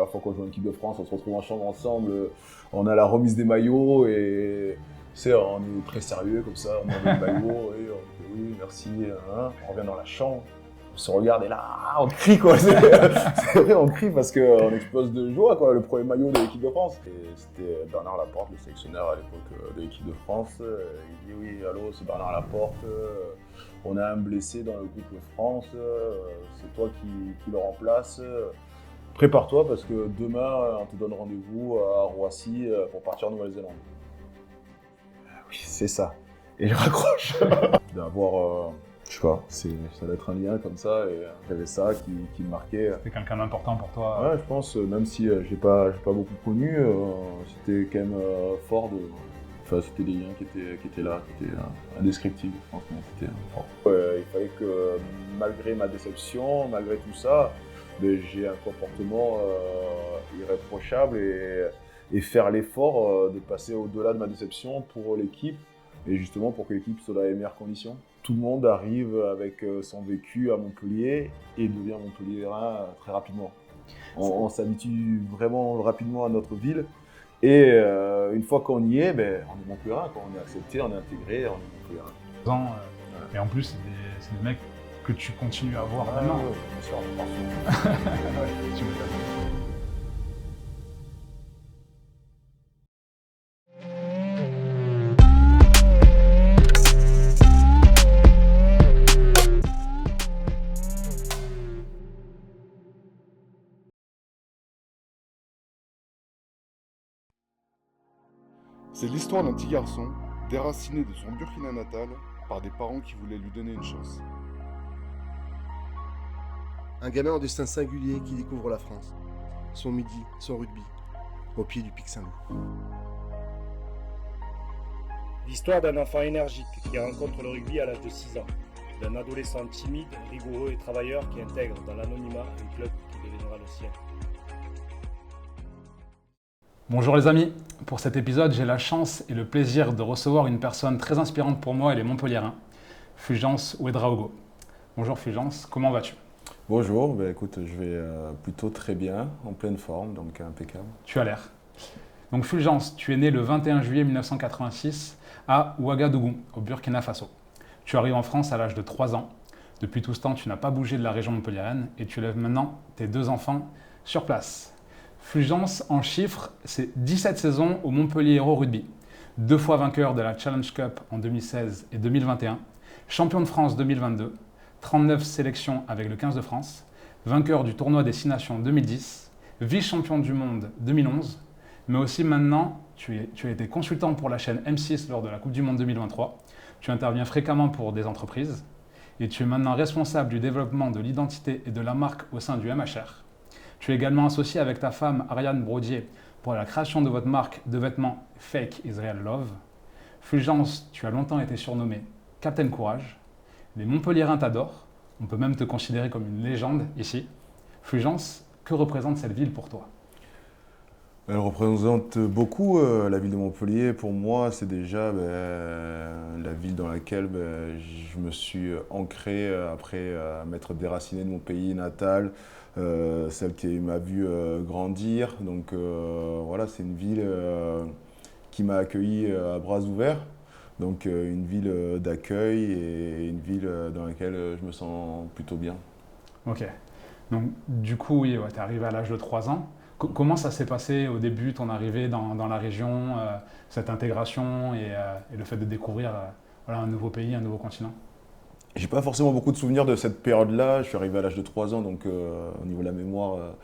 première fois qu'on joue en équipe de France, on se retrouve en chambre ensemble, on a la remise des maillots et on est très sérieux comme ça, on met le maillot et on dit oui, merci, hein. On revient dans la chambre, on se regarde et là, on crie quoi, c'est vrai, on crie parce qu'on explose de joie quoi, le premier maillot de l'équipe de France. Et c'était Bernard Laporte, le sélectionneur à l'époque de l'équipe de France, il dit oui, allô, c'est Bernard Laporte, on a un blessé dans le groupe France, c'est toi qui le remplace. Prépare-toi parce que demain, on te donne rendez-vous à Roissy pour partir en Nouvelle-Zélande. Oui, c'est ça. Et je raccroche. D'avoir, je sais pas, ça doit être un lien comme ça. Et j'avais ça qui me marquait. C'était quelqu'un d'important pour toi. Ouais, je pense, même si j'ai pas beaucoup connu, c'était quand même fort de. Enfin, c'était des liens qui étaient là, qui étaient indescriptibles, franchement, c'était fort. Il fallait que, malgré ma déception, malgré tout ça, j'ai un comportement irréprochable et faire l'effort de passer au-delà de ma déception pour l'équipe, et justement pour que l'équipe soit dans les meilleures conditions. Tout le monde arrive avec son vécu à Montpellier et devient Montpelliérain très rapidement. On s'habitue vraiment rapidement à notre ville. Et une fois qu'on y est, on est Montpelliérain, on est accepté, on est intégré, on est Montpelliérain. Et en plus, c'est des mecs que tu continues à voir maintenant. Bien sûr, ouais, Tu m'étonnes. C'est l'histoire d'un petit garçon, déraciné de son Burkina natal par des parents qui voulaient lui donner une chance. Un gamin en destin singulier qui découvre la France. Son midi, son rugby, au pied du Pic Saint-Loup. L'histoire d'un enfant énergique qui rencontre le rugby à l'âge de 6 ans. D'un adolescent timide, rigoureux et travailleur qui intègre dans l'anonymat un club qui deviendra le sien. Bonjour les amis, pour cet épisode, j'ai la chance et le plaisir de recevoir une personne très inspirante pour moi et les Montpelliérains, Fulgence Ouedraogo. Bonjour Fulgence, comment vas-tu ? Bonjour, écoute, je vais plutôt très bien, en pleine forme, donc impeccable. Tu as l'air. Donc Fulgence, tu es né le 21 juillet 1986 à Ouagadougou, au Burkina Faso. Tu arrives en France à l'âge de 3 ans. Depuis tout ce temps, tu n'as pas bougé de la région montpelliéraine et tu élèves maintenant tes 2 enfants sur place. Fulgence, en chiffres, c'est 17 saisons au Montpellier Hérault Rugby. 2 fois vainqueur de la Challenge Cup en 2016 et 2021, champion de France 2022, 39 sélections avec le 15 de France, vainqueur du tournoi des 6 Nations 2010, vice-champion du monde 2011, mais aussi maintenant, tu as été consultant pour la chaîne M6 lors de la Coupe du Monde 2023, tu interviens fréquemment pour des entreprises et tu es maintenant responsable du développement de l'identité et de la marque au sein du MHR. Tu es également associé avec ta femme Ariane Brodier pour la création de votre marque de vêtements Fake Israel Love. Fulgence, tu as longtemps été surnommé Captain Courage. Les Montpelliérains t'adorent. On peut même te considérer comme une légende ici. Fulgence, que représente cette ville pour toi ? Elle représente beaucoup la ville de Montpellier. Pour moi, c'est déjà la ville dans laquelle je me suis ancré après m'être déraciné de mon pays natal, celle qui m'a vu grandir. Donc voilà, c'est une ville qui m'a accueilli à bras ouverts. Donc une ville d'accueil et une ville dans laquelle je me sens plutôt bien. Ok. Donc du coup, oui, tu es arrivé à l'âge de 3 ans. Comment ça s'est passé au début, ton arrivée dans la région, cette intégration et le fait de découvrir un nouveau pays, un nouveau continent ? J'ai pas forcément beaucoup de souvenirs de cette période-là. Je suis arrivé à l'âge de 3 ans, donc au niveau de la mémoire,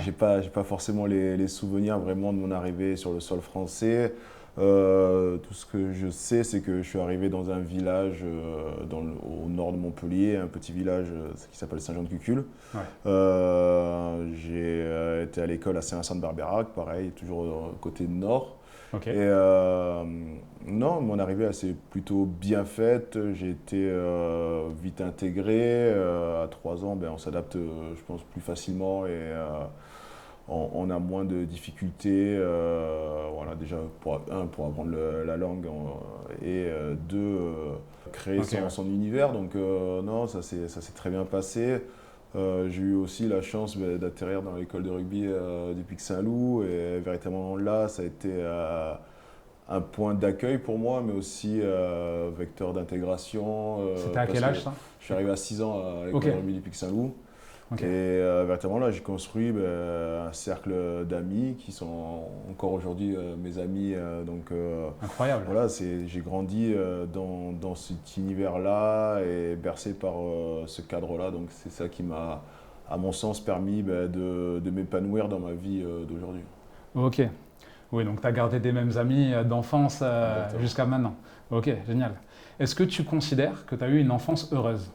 j'ai pas forcément les souvenirs vraiment de mon arrivée sur le sol français. Tout ce que je sais, c'est que je suis arrivé dans un village au nord de Montpellier, un petit village qui s'appelle Saint-Jean-de-Cucul. Ouais. J'ai été à l'école à Saint-Vincent-de-Barbeyrac, pareil, toujours côté nord. Okay. Et non, mon arrivée s'est plutôt bien faite. J'ai été vite intégré. À 3 ans, on s'adapte, je pense, plus facilement et on a moins de difficultés. Voilà, déjà, pour apprendre la langue et 2, créer son univers. Donc non, ça s'est très bien passé. J'ai eu aussi la chance d'atterrir dans l'école de rugby du Pic Saint-Loup et véritablement là, ça a été un point d'accueil pour moi, mais aussi vecteur d'intégration. C'était à parce quel que âge ça? Je suis arrivé à 6 ans à l'école Ok. de rugby du Pic Saint-Loup. Ok. Et véritablement là, j'ai construit un cercle d'amis qui sont encore aujourd'hui mes amis. Incroyable. Voilà, j'ai grandi dans cet univers-là et bercé par ce cadre-là. Donc c'est ça qui m'a, à mon sens, permis de m'épanouir dans ma vie d'aujourd'hui. Ok. Oui, donc tu as gardé des mêmes amis d'enfance Exactement. jusqu'à maintenant. Ok, génial. Est-ce que tu considères que tu as eu une enfance heureuse?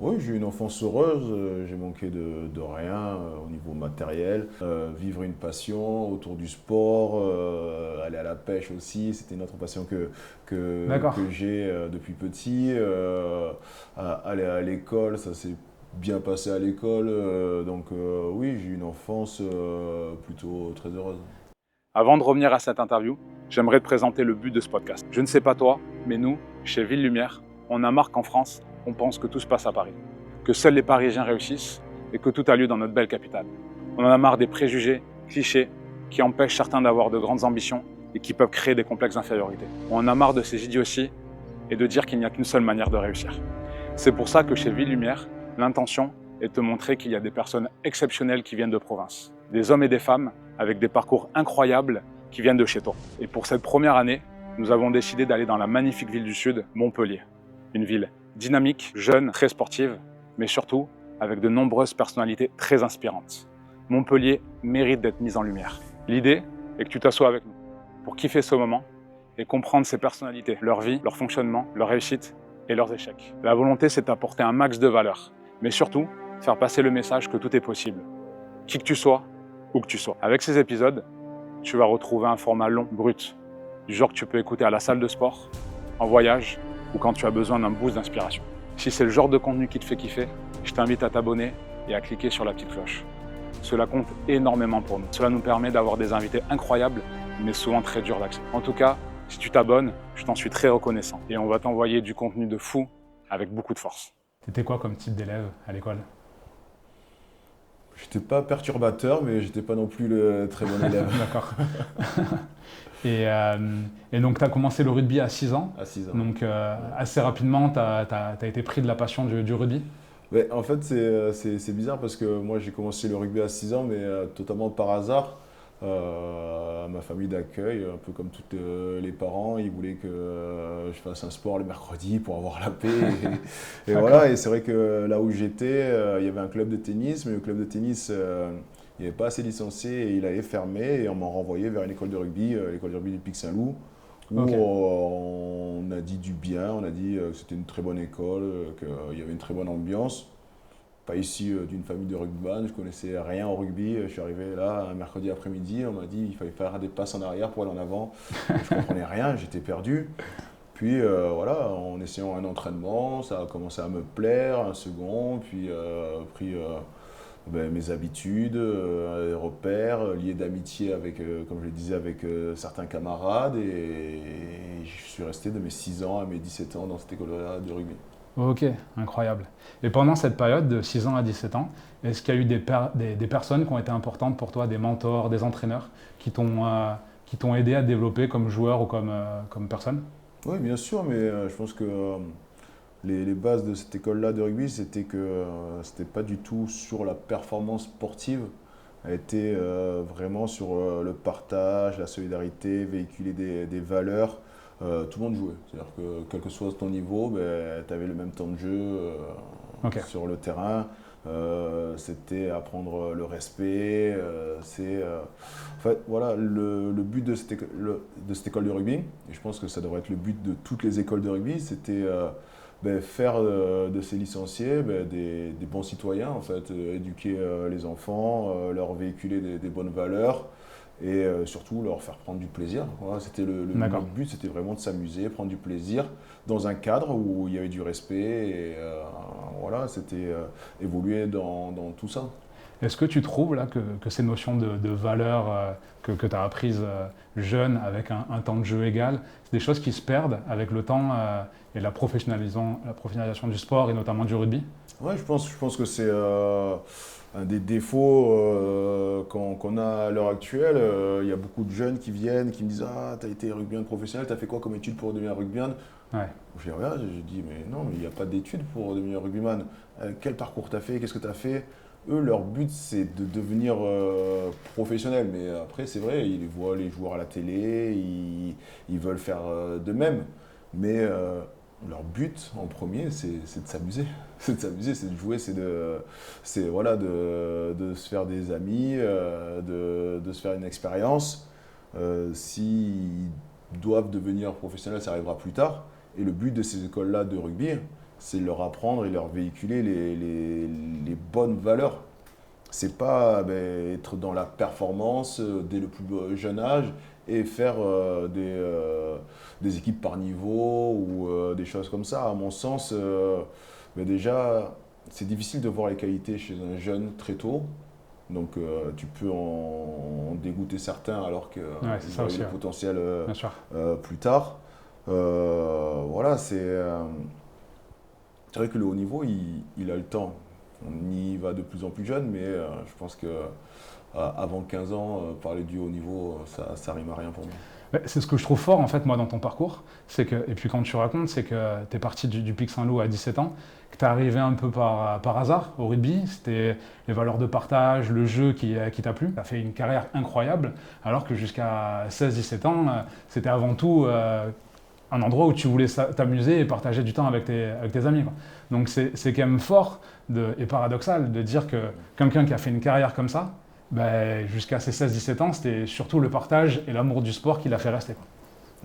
Oui, j'ai eu une enfance heureuse, j'ai manqué de rien au niveau matériel. Vivre une passion autour du sport, aller à la pêche aussi, c'était une autre passion que j'ai depuis petit. Aller à l'école, ça s'est bien passé à l'école. Oui, j'ai eu une enfance plutôt très heureuse. Avant de revenir à cette interview, j'aimerais te présenter le but de ce podcast. Je ne sais pas toi, mais nous, chez Ville Lumière, on a marre qu'en France, on pense que tout se passe à Paris, que seuls les Parisiens réussissent et que tout a lieu dans notre belle capitale. On en a marre des préjugés, clichés, qui empêchent certains d'avoir de grandes ambitions et qui peuvent créer des complexes d'infériorité. On en a marre de ces idioties et de dire qu'il n'y a qu'une seule manière de réussir. C'est pour ça que chez Ville Lumière, l'intention est de te montrer qu'il y a des personnes exceptionnelles qui viennent de province, des hommes et des femmes avec des parcours incroyables qui viennent de chez toi. Et pour cette première année, nous avons décidé d'aller dans la magnifique ville du Sud, Montpellier. Une ville dynamique, jeune, très sportive, mais surtout avec de nombreuses personnalités très inspirantes. Montpellier mérite d'être mise en lumière. L'idée est que tu t'assoies avec nous pour kiffer ce moment et comprendre ces personnalités, leur vie, leur fonctionnement, leur réussite et leurs échecs. La volonté, c'est d'apporter un max de valeur, mais surtout faire passer le message que tout est possible. Qui que tu sois, où que tu sois. Avec ces épisodes, tu vas retrouver un format long, brut, du genre que tu peux écouter à la salle de sport, en voyage ou quand tu as besoin d'un boost d'inspiration. Si c'est le genre de contenu qui te fait kiffer, je t'invite à t'abonner et à cliquer sur la petite cloche. Cela compte énormément pour nous. Cela nous permet d'avoir des invités incroyables, mais souvent très durs d'accès. En tout cas, si tu t'abonnes, je t'en suis très reconnaissant. Et on va t'envoyer du contenu de fou avec beaucoup de force. T'étais quoi comme type d'élève à l'école? J'étais pas perturbateur, mais j'étais pas non plus le très bon élève. D'accord. Et donc, tu as commencé le rugby à 6 ans. À 6 ans. Donc, assez rapidement, tu as été pris de la passion du rugby. Ouais, en fait, c'est bizarre parce que moi, j'ai commencé le rugby à 6 ans, mais totalement par hasard. Ma famille d'accueil, un peu comme tous les parents, ils voulaient que je fasse un sport le mercredi pour avoir la paix. Et voilà, et c'est vrai que là où j'étais, il y avait un club de tennis, mais le club de tennis, il n'y avait pas assez de licenciés et il avait fermé et on m'a renvoyé vers une école de rugby, l'école de rugby du Pic Saint-Loup, où on a dit du bien, on a dit que c'était une très bonne école, qu'il y avait une très bonne ambiance. Pas issu d'une famille de rugbyman, je connaissais rien au rugby. Je suis arrivé là un mercredi après-midi, on m'a dit qu'il fallait faire des passes en arrière pour aller en avant. Je comprenais rien, j'étais perdu. Puis voilà, en essayant un entraînement, ça a commencé à me plaire, un second, puis pris mes habitudes, des repères, liés d'amitié avec, comme je le disais, avec certains camarades. Et je suis resté de mes 6 ans à mes 17 ans dans cette école-là de rugby. Ok, incroyable. Et pendant cette période de 6 ans à 17 ans, est-ce qu'il y a eu des personnes qui ont été importantes pour toi, des mentors, des entraîneurs, qui t'ont aidé à te développer comme joueur ou comme personne? Oui, bien sûr, mais je pense que les bases de cette école-là de rugby, c'était que c'était pas du tout sur la performance sportive, elle était vraiment sur le partage, la solidarité, véhiculer des valeurs. Tout le monde jouait, c'est-à-dire que quel que soit ton niveau, tu avais le même temps de jeu sur le terrain. C'était apprendre le respect. En fait, voilà, le but de cette école de rugby, et je pense que ça devrait être le but de toutes les écoles de rugby, c'était faire de ces licenciés des bons citoyens, en fait, éduquer les enfants, leur véhiculer des bonnes valeurs. Et surtout leur faire prendre du plaisir. Voilà, c'était le but, c'était vraiment de s'amuser, prendre du plaisir dans un cadre où il y avait du respect et voilà, c'était évoluer dans tout ça. Est-ce que tu trouves là, que ces notions de valeur que tu as apprises jeune, avec un temps de jeu égal, c'est des choses qui se perdent avec le temps et la professionnalisation du sport et notamment du rugby? Ouais, je pense que c'est un des défauts qu'on a à l'heure actuelle. Il y a beaucoup de jeunes qui viennent, qui me disent ah, t'as été rugbyman professionnel, t'as fait quoi comme étude pour devenir rugbyman? Ouais. Je regarde, je dis mais non, mais il n'y a pas d'études pour devenir rugbyman. Quel parcours t'as fait? Qu'est-ce que t'as fait? Eux, leur but, c'est de devenir professionnel. Mais après, c'est vrai, ils voient les joueurs à la télé, ils veulent faire de même. Mais leur but, en premier, c'est de s'amuser. C'est de s'amuser, c'est de jouer, voilà, de se faire des amis, de se faire une expérience. S'ils doivent devenir professionnels, ça arrivera plus tard. Et le but de ces écoles-là de rugby, c'est leur apprendre et leur véhiculer les bonnes valeurs. C'est pas être dans la performance dès le plus jeune âge et faire des équipes par niveau ou des choses comme ça. À mon sens, déjà, c'est difficile de voir les qualités chez un jeune très tôt. Donc tu peux en dégoûter certains alors qu'ils ont le potentiel plus tard. Voilà, c'est vrai que le haut niveau, il a le temps. On y va de plus en plus jeune, mais je pense que avant 15 ans, parler du haut niveau, ça rime à rien pour moi. C'est ce que je trouve fort en fait moi dans ton parcours, et puis quand tu racontes, c'est que tu es parti du Pic Saint-Loup à 17 ans, que tu es arrivé un peu par hasard au rugby, c'était les valeurs de partage, le jeu qui t'a plu, tu as fait une carrière incroyable, alors que jusqu'à 16-17 ans, c'était avant tout un endroit où tu voulais t'amuser et partager du temps avec tes amis, quoi. Donc c'est quand même fort et paradoxal de dire que quelqu'un qui a fait une carrière comme ça, jusqu'à ses 16-17 ans, c'était surtout le partage et l'amour du sport qui l'a fait rester, quoi.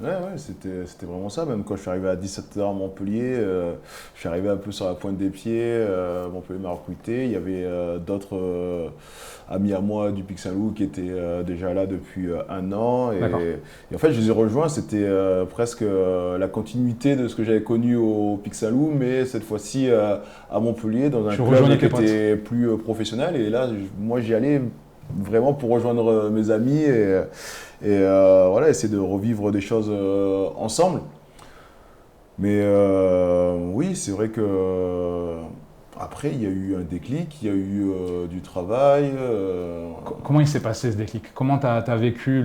Ouais, c'était vraiment ça. Même quand je suis arrivé à 17 ans à Montpellier, je suis arrivé un peu sur la pointe des pieds. Montpellier m'a recruté. Il y avait d'autres amis à moi du Pic Saint-Loup qui étaient déjà là depuis un an. Et en fait, je les ai rejoints. C'était presque la continuité de ce que j'avais connu au Pic Saint-Loup, mais cette fois-ci à Montpellier, dans un club qui était plus professionnel. Et là, moi, j'y allais vraiment pour rejoindre mes amis et voilà, essayer de revivre des choses ensemble. Mais oui, c'est vrai que après, il y a eu un déclic, il y a eu du travail. Comment il s'est passé ce déclic? Comment tu as vécu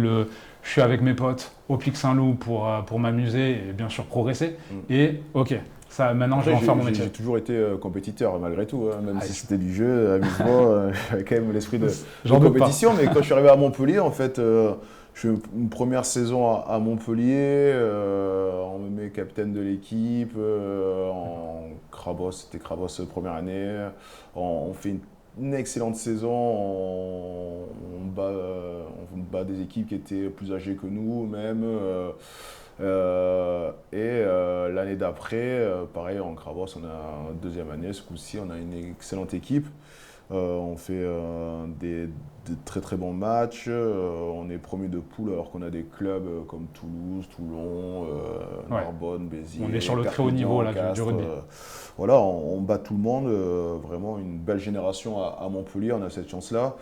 je suis avec mes potes au Pic Saint-Loup pour m'amuser et bien sûr progresser. Et ok, ça, maintenant je vais en faire mon métier. J'ai toujours été compétiteur malgré tout, hein, même si c'était du jeu, amusement, j'avais quand même l'esprit de compétition. Mais quand je suis arrivé à Montpellier, en fait, je fais une première saison à Montpellier, on me met capitaine de l'équipe, en Crabos, c'était Crabos première année, on fait une excellente saison, on bat des équipes qui étaient plus âgées que nous même. L'année d'après, pareil, en Crabos, on a une deuxième année, ce coup-ci, on a une excellente équipe. On fait de très très bons matchs, on est premier de poule alors qu'on a des clubs comme Toulouse, Toulon, Narbonne, Béziers. On est sur le très haut niveau là, du rugby. Voilà, on bat tout le monde, vraiment une belle génération à Montpellier, on a cette chance-là.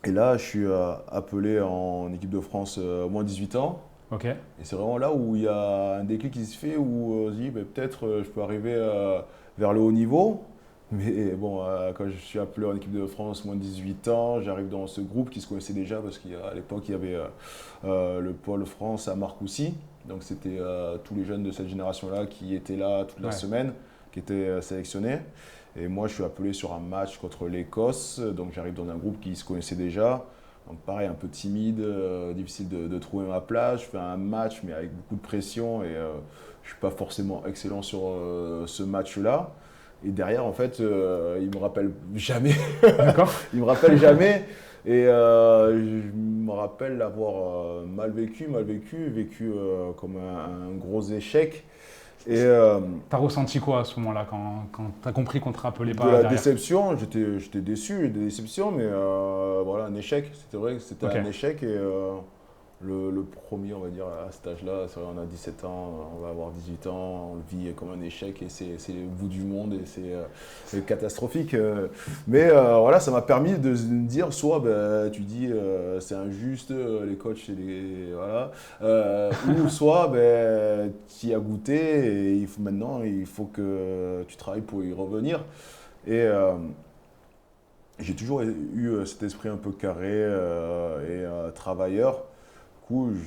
Et là, je suis appelé en équipe de France moins 18 ans. Okay. Et c'est vraiment là où il y a un déclic qui se fait, où on se dit peut-être je peux arriver vers le haut niveau. Mais bon, quand je suis appelé en équipe de France moins 18 ans, j'arrive dans ce groupe qui se connaissait déjà parce qu'à l'époque, il y avait le pôle France à Marcoussis. Donc c'était tous les jeunes de cette génération-là qui étaient là toute la semaine, qui étaient sélectionnés. Et moi, je suis appelé sur un match contre l'Écosse. Donc j'arrive dans un groupe qui se connaissait déjà. Donc pareil, un peu timide, difficile de trouver ma place. Je fais un match, mais avec beaucoup de pression. Et je ne suis pas forcément excellent sur ce match-là. Et derrière, en fait, il me rappelle jamais. D'accord. Il me rappelle jamais. Et je me rappelle l'avoir mal vécu comme un gros échec. Et t'as ressenti quoi à ce moment-là quand t'as compris qu'on te rappelait pas de la derrière? Déception, j'étais déçu, des déceptions, mais voilà, un échec. C'était vrai que c'était un échec et Le premier, on va dire, à cet âge-là, c'est vrai, on a 17 ans, on va avoir 18 ans, on le vit comme un échec et c'est le bout du monde et c'est catastrophique. Mais voilà, ça m'a permis de me dire, soit tu dis c'est injuste, les coachs, voilà, ou soit tu y as goûté et maintenant il faut que tu travailles pour y revenir. Et j'ai toujours eu cet esprit un peu carré et travailleur.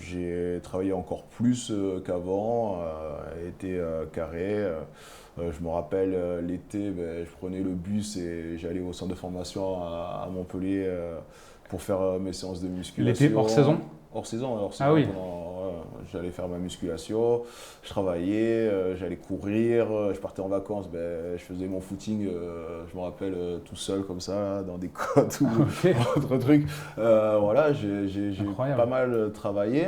J'ai travaillé encore plus qu'avant, été carré. Je me rappelle l'été, je prenais le bus et j'allais au centre de formation à Montpellier pour faire mes séances de musculation. L'été hors saison? Hors saison. Ah oui. J'allais faire ma musculation, je travaillais, j'allais courir, je partais en vacances, je faisais mon footing, je me rappelle tout seul comme ça, dans des côtes ou autre truc. Voilà, j'ai pas mal travaillé.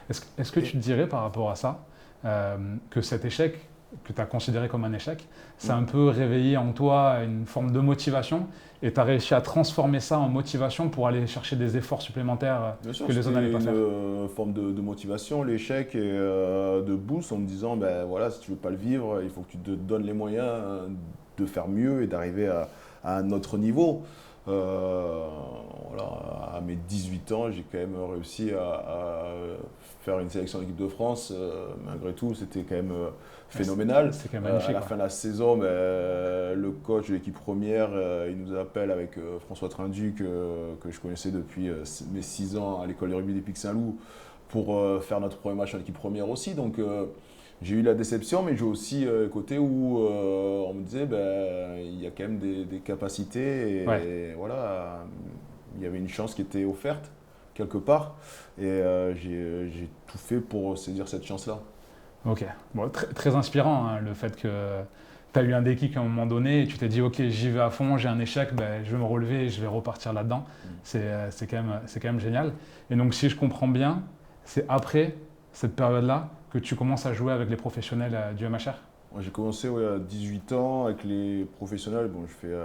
Est-ce que tu te dirais par rapport à ça que cet échec, que tu as considéré comme un échec, ça a un peu réveillé en toi une forme de motivation et tu as réussi à transformer ça en motivation pour aller chercher des efforts supplémentaires que les autres n'allaient pas faire? Une forme de motivation, l'échec et de boost en me disant voilà, si tu veux pas le vivre, il faut que tu te donnes les moyens de faire mieux et d'arriver à un autre niveau. Voilà, à mes 18 ans, j'ai quand même réussi à faire une sélection d'équipe de France. Malgré tout, c'était quand même phénoménal. C'est quand même magnifique. À la fin de la saison, le coach de l'équipe première, il nous appelle avec François Trinduc, que je connaissais depuis mes 6 ans à l'école de rugby des Pics Saint-Loup, pour faire notre premier match en équipe première aussi. Donc, j'ai eu la déception, mais j'ai aussi le côté où on me disait il y a quand même des capacités et voilà, il y avait une chance qui était offerte quelque part et j'ai tout fait pour saisir cette chance-là. Ok, bon, très inspirant hein, le fait que tu as eu un déclic à un moment donné et tu t'es dit ok, j'y vais à fond, j'ai un échec, je vais me relever et je vais repartir là-dedans. C'est quand même génial. Et donc si je comprends bien, c'est après cette période-là que tu commences à jouer avec les professionnels du MHR? J'ai commencé à 18 ans avec les professionnels. Bon, je fais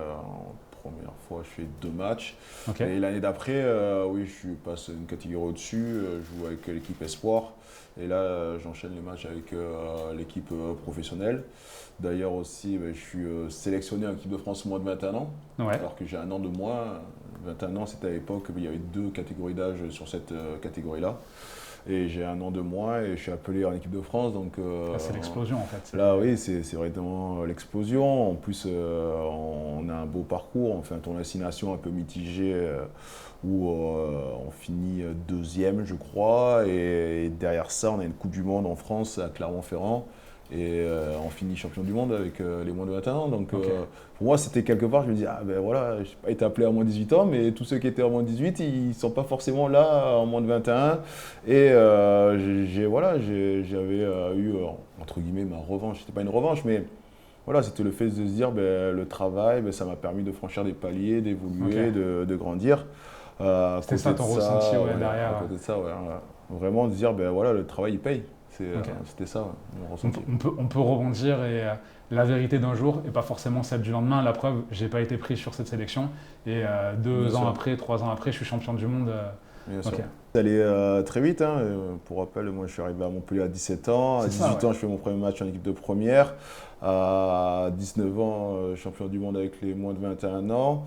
première fois, je fais 2 matchs. Okay. Et l'année d'après, je passe une catégorie au-dessus. Je joue avec l'équipe Espoir. Et là, j'enchaîne les matchs avec l'équipe professionnelle. D'ailleurs aussi, je suis sélectionné en équipe de France moins de 21 ans. Ouais. Alors que j'ai un an de moins. 21 ans, c'était à l'époque, il y avait 2 catégories d'âge sur cette catégorie-là. Et j'ai un an de moins et je suis appelé en équipe de France. Donc, c'est l'explosion en fait. Là, oui, c'est vraiment l'explosion. En plus, on a un beau parcours. On fait un tournoi destination un peu mitigé où on finit 2e, je crois. Et derrière ça, on a une Coupe du Monde en France à Clermont-Ferrand. Et on finit champion du monde avec les moins de 21 ans. Donc pour moi, c'était quelque part, je me dis, voilà, je n'ai pas été appelé à moins de 18 ans, mais tous ceux qui étaient en moins de 18, ils ne sont pas forcément là en moins de 21. Et j'avais eu, entre guillemets, ma revanche. C'était pas une revanche, mais voilà, c'était le fait de se dire, le travail, ça m'a permis de franchir des paliers, d'évoluer, de grandir. C'était ça ton ressenti derrière? À côté de ça, vraiment de dire, voilà, le travail, il paye. C'était ça, mon ressenti. On peut rebondir et la vérité d'un jour et pas forcément celle du lendemain. La preuve, j'ai pas été pris sur cette sélection et 2 ans après, 3 ans après, je suis champion du monde. Bien sûr. Ça allait très vite. Hein. Pour rappel, moi je suis arrivé à Montpellier à 17 ans. À 18 ans, je fais mon premier match en équipe de première. À 19 ans, champion du monde avec les moins de 21 ans.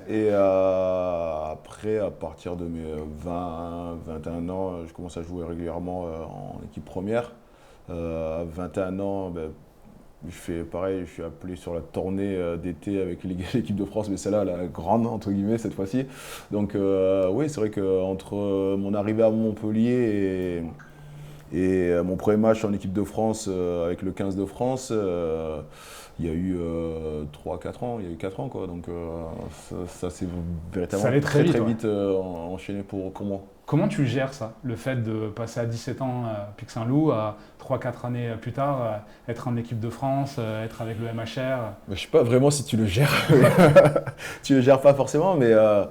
Et après, à partir de mes 20-21 ans, je commence à jouer régulièrement en équipe première. À 21 ans, je fais pareil, je suis appelé sur la tournée d'été avec l'équipe de France, mais celle-là, la grande, entre guillemets, cette fois-ci. Donc oui, c'est vrai qu'entre mon arrivée à Montpellier et mon premier match en équipe de France avec le 15 de France, il y a eu 3-4 ans, il y a eu 4 ans, quoi. Donc ça s'est véritablement très vite enchaîné pour moi. Comment tu gères ça, le fait de passer à 17 ans à Pics Saint-Loup, à 3-4 années plus tard, être en équipe de France, être avec le MHR? Je ne sais pas vraiment si tu le gères. Tu le gères pas forcément, mais en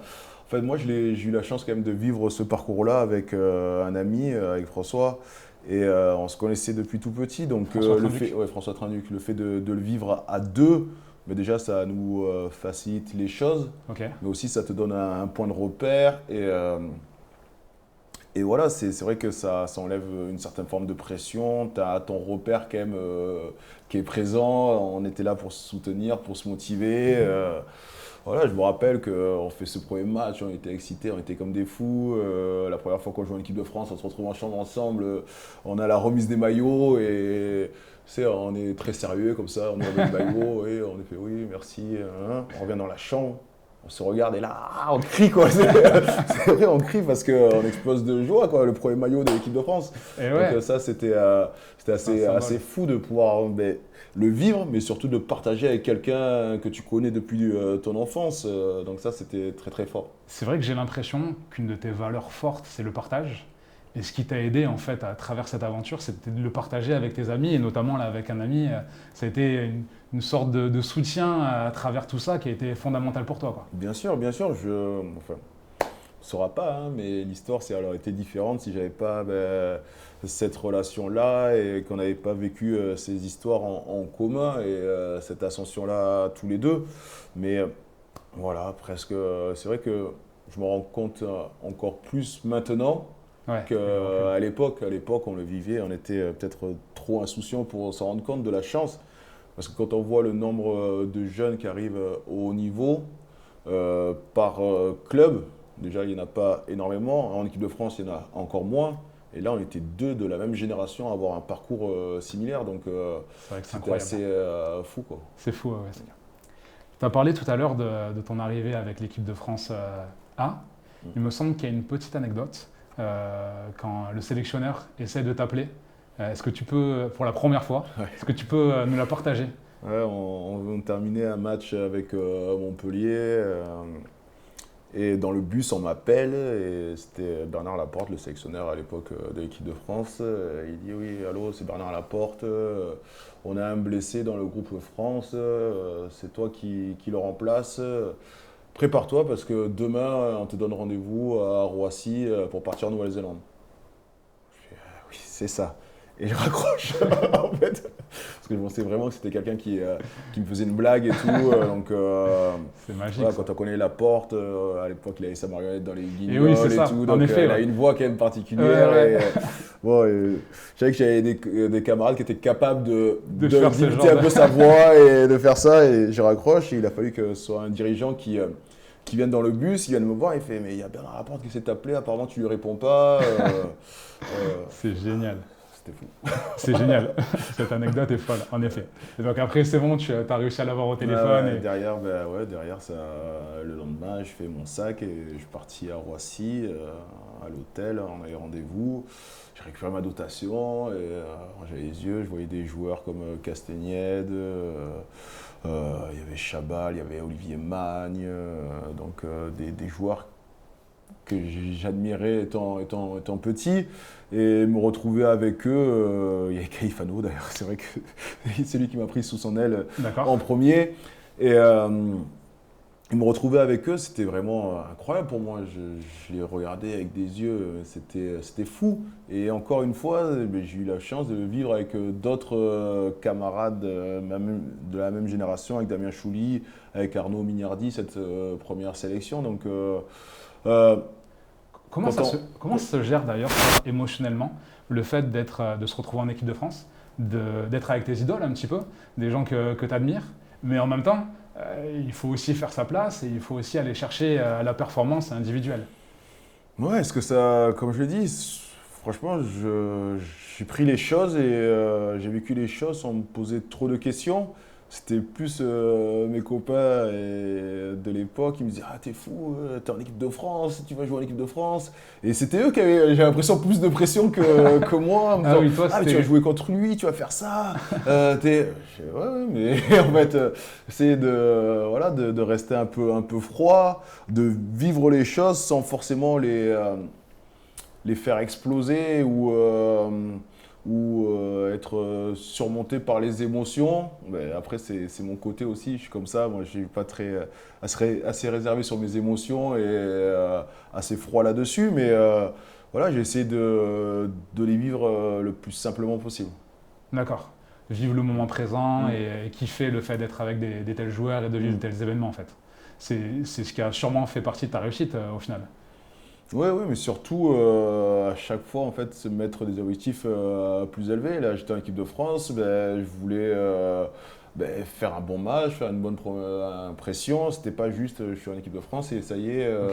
fait, moi, j'ai eu la chance quand même de vivre ce parcours-là avec un ami, avec François. Et on se connaissait depuis tout petit. Donc François Trinduc, le fait de le vivre à 2, mais déjà, ça nous facilite les choses. Mais aussi, ça te donne un point de repère. Et voilà, c'est vrai que ça enlève une certaine forme de pression. Tu as ton repère quand même qui est présent. On était là pour se soutenir, pour se motiver. Voilà, je me rappelle qu'on fait ce premier match, on était excités, on était comme des fous. La première fois qu'on joue en équipe de France, on se retrouve en chambre ensemble. On a la remise des maillots et on est très sérieux comme ça. On a le maillot et on est fait oui, merci. On revient dans la chambre. On se regarde et là, on crie quoi. C'est vrai, on crie parce qu'on explose de joie quoi. Le premier maillot de l'équipe de France. Et ouais. Donc ça, c'était assez fou de pouvoir le vivre, mais surtout de partager avec quelqu'un que tu connais depuis ton enfance. Donc ça, c'était très très fort. C'est vrai que j'ai l'impression qu'une de tes valeurs fortes, c'est le partage. Et ce qui t'a aidé en fait à travers cette aventure, c'était de le partager avec tes amis, et notamment là avec un ami. Ça a été une sorte de soutien à travers tout ça qui a été fondamental pour toi, quoi. Bien sûr, bien sûr. Enfin, on ne saura pas, hein, mais l'histoire, ça aurait été différente si j'avais pas cette relation-là et qu'on n'avait pas vécu ces histoires en commun et cette ascension-là tous les deux. Mais voilà, presque. C'est vrai que je me rends compte encore plus maintenant. Ouais, qu'à l'époque. À l'époque, on le vivait, on était peut-être trop insouciants pour s'en rendre compte de la chance. Parce que quand on voit le nombre de jeunes qui arrivent au haut niveau par club, déjà il n'y en a pas énormément. En équipe de France, il y en a encore moins. Et là, on était deux de la même génération à avoir un parcours similaire. Donc c'était assez fou, quoi. C'est fou, ouais. Tu as parlé tout à l'heure de ton arrivée avec l'équipe de France A. Il me semble qu'il y a une petite anecdote. Quand le sélectionneur essaie de t'appeler, est-ce que tu peux, pour la première fois, est-ce que tu peux nous la partager? Ouais, on terminait un match avec Montpellier et dans le bus on m'appelle et c'était Bernard Laporte, le sélectionneur à l'époque de l'équipe de France. Il dit oui, allô, c'est Bernard Laporte, on a un blessé dans le groupe France, c'est toi qui le remplace. Prépare-toi parce que demain, on te donne rendez-vous à Roissy pour partir en Nouvelle-Zélande. Je fais, oui, c'est ça. Et je raccroche, en fait. Parce que je pensais vraiment que c'était quelqu'un qui me faisait une blague et tout. Donc, c'est magique. Voilà, quand on connaît Laporte, à l'époque, il avait sa marionnette dans les guignols et, oui, et tout. Donc, effet, il a une voix quand même particulière. Ouais. Je savais que j'avais des camarades qui étaient capables de d'imiter un peu sa voix et de faire ça. Et je raccroche. Et il a fallu que ce soit un dirigeant qui vienne dans le bus, il vient me voir, il fait « Mais il y a Bernard Laporte qui s'est t'appeler, apparemment tu lui réponds pas. » C'est génial. C'était fou. C'est génial. Cette anecdote est folle, en effet. Et donc après, c'est bon, tu as réussi à l'avoir au téléphone. Et... Derrière, ça, le lendemain, je fais mon sac et je suis parti à Roissy, à l'hôtel, on avait rendez-vous. J'ai récupéré ma dotation et j'avais les yeux, je voyais des joueurs comme Castagnède, il y avait Chabal, il y avait Olivier Magne, donc des joueurs que j'admirais étant petit, et me retrouver avec eux, il y avait Caïfano d'ailleurs, c'est vrai que c'est lui qui m'a pris sous son aile en premier, et me retrouver avec eux, c'était vraiment incroyable pour moi, je les regardais avec des yeux, c'était fou, et encore une fois, j'ai eu la chance de le vivre avec d'autres camarades de la même génération, avec Damien Chouli, avec Arnaud Mignardi, cette première sélection, donc... Comment ça se gère d'ailleurs émotionnellement le fait de se retrouver en équipe de France, d'être avec tes idoles un petit peu, des gens que tu admires, mais en même temps, il faut aussi faire sa place et il faut aussi aller chercher la performance individuelle. Ouais, est-ce que ça, comme je l'ai dit, franchement, j'ai pris les choses et j'ai vécu les choses sans me poser trop de questions. C'était plus mes copains de l'époque qui me disaient « Ah, t'es fou, t'es en équipe de France, tu vas jouer en équipe de France. » Et c'était eux qui avaient, j'ai l'impression, plus de pression que moi. Ah oui, toi, mais tu vas jouer contre lui, tu vas faire ça. Ouais, mais en fait, c'est de rester un peu froid, de vivre les choses sans forcément les faire exploser ou être surmonté par les émotions. Mais après, c'est mon côté aussi, je suis comme ça, moi je suis pas assez réservé sur mes émotions et assez froid là-dessus, mais voilà, j'ai essayé de les vivre le plus simplement possible. D'accord. Vivre le moment présent et kiffer le fait d'être avec des tels joueurs et de vivre de tels événements en fait. C'est ce qui a sûrement fait partie de ta réussite au final. Ouais, ouais, mais surtout, à chaque fois, en fait, se mettre des objectifs plus élevés. Là, j'étais en équipe de France, ben, je voulais ben, faire un bon match, faire une bonne impression. C'était pas juste, je suis en équipe de France et ça y est, Ok.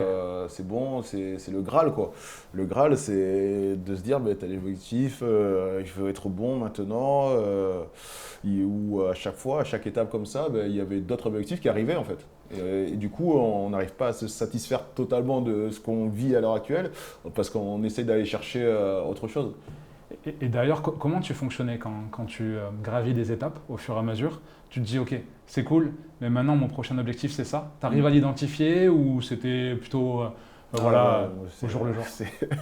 c'est bon, c'est le Graal, quoi. Le Graal, c'est de se dire, ben, t'as des objectifs, je veux être bon maintenant. Ou à chaque fois, à chaque étape comme ça, ben, il y avait d'autres objectifs qui arrivaient, en fait. Et du coup, on n'arrive pas à se satisfaire totalement de ce qu'on vit à l'heure actuelle, parce qu'on essaye d'aller chercher autre chose. Et d'ailleurs, comment tu fonctionnais quand tu gravis des étapes au fur et à mesure? Tu te dis, ok, c'est cool, mais maintenant mon prochain objectif c'est ça. Tu arrives à l'identifier ou c'était plutôt voilà, au jour le jour? C'est comme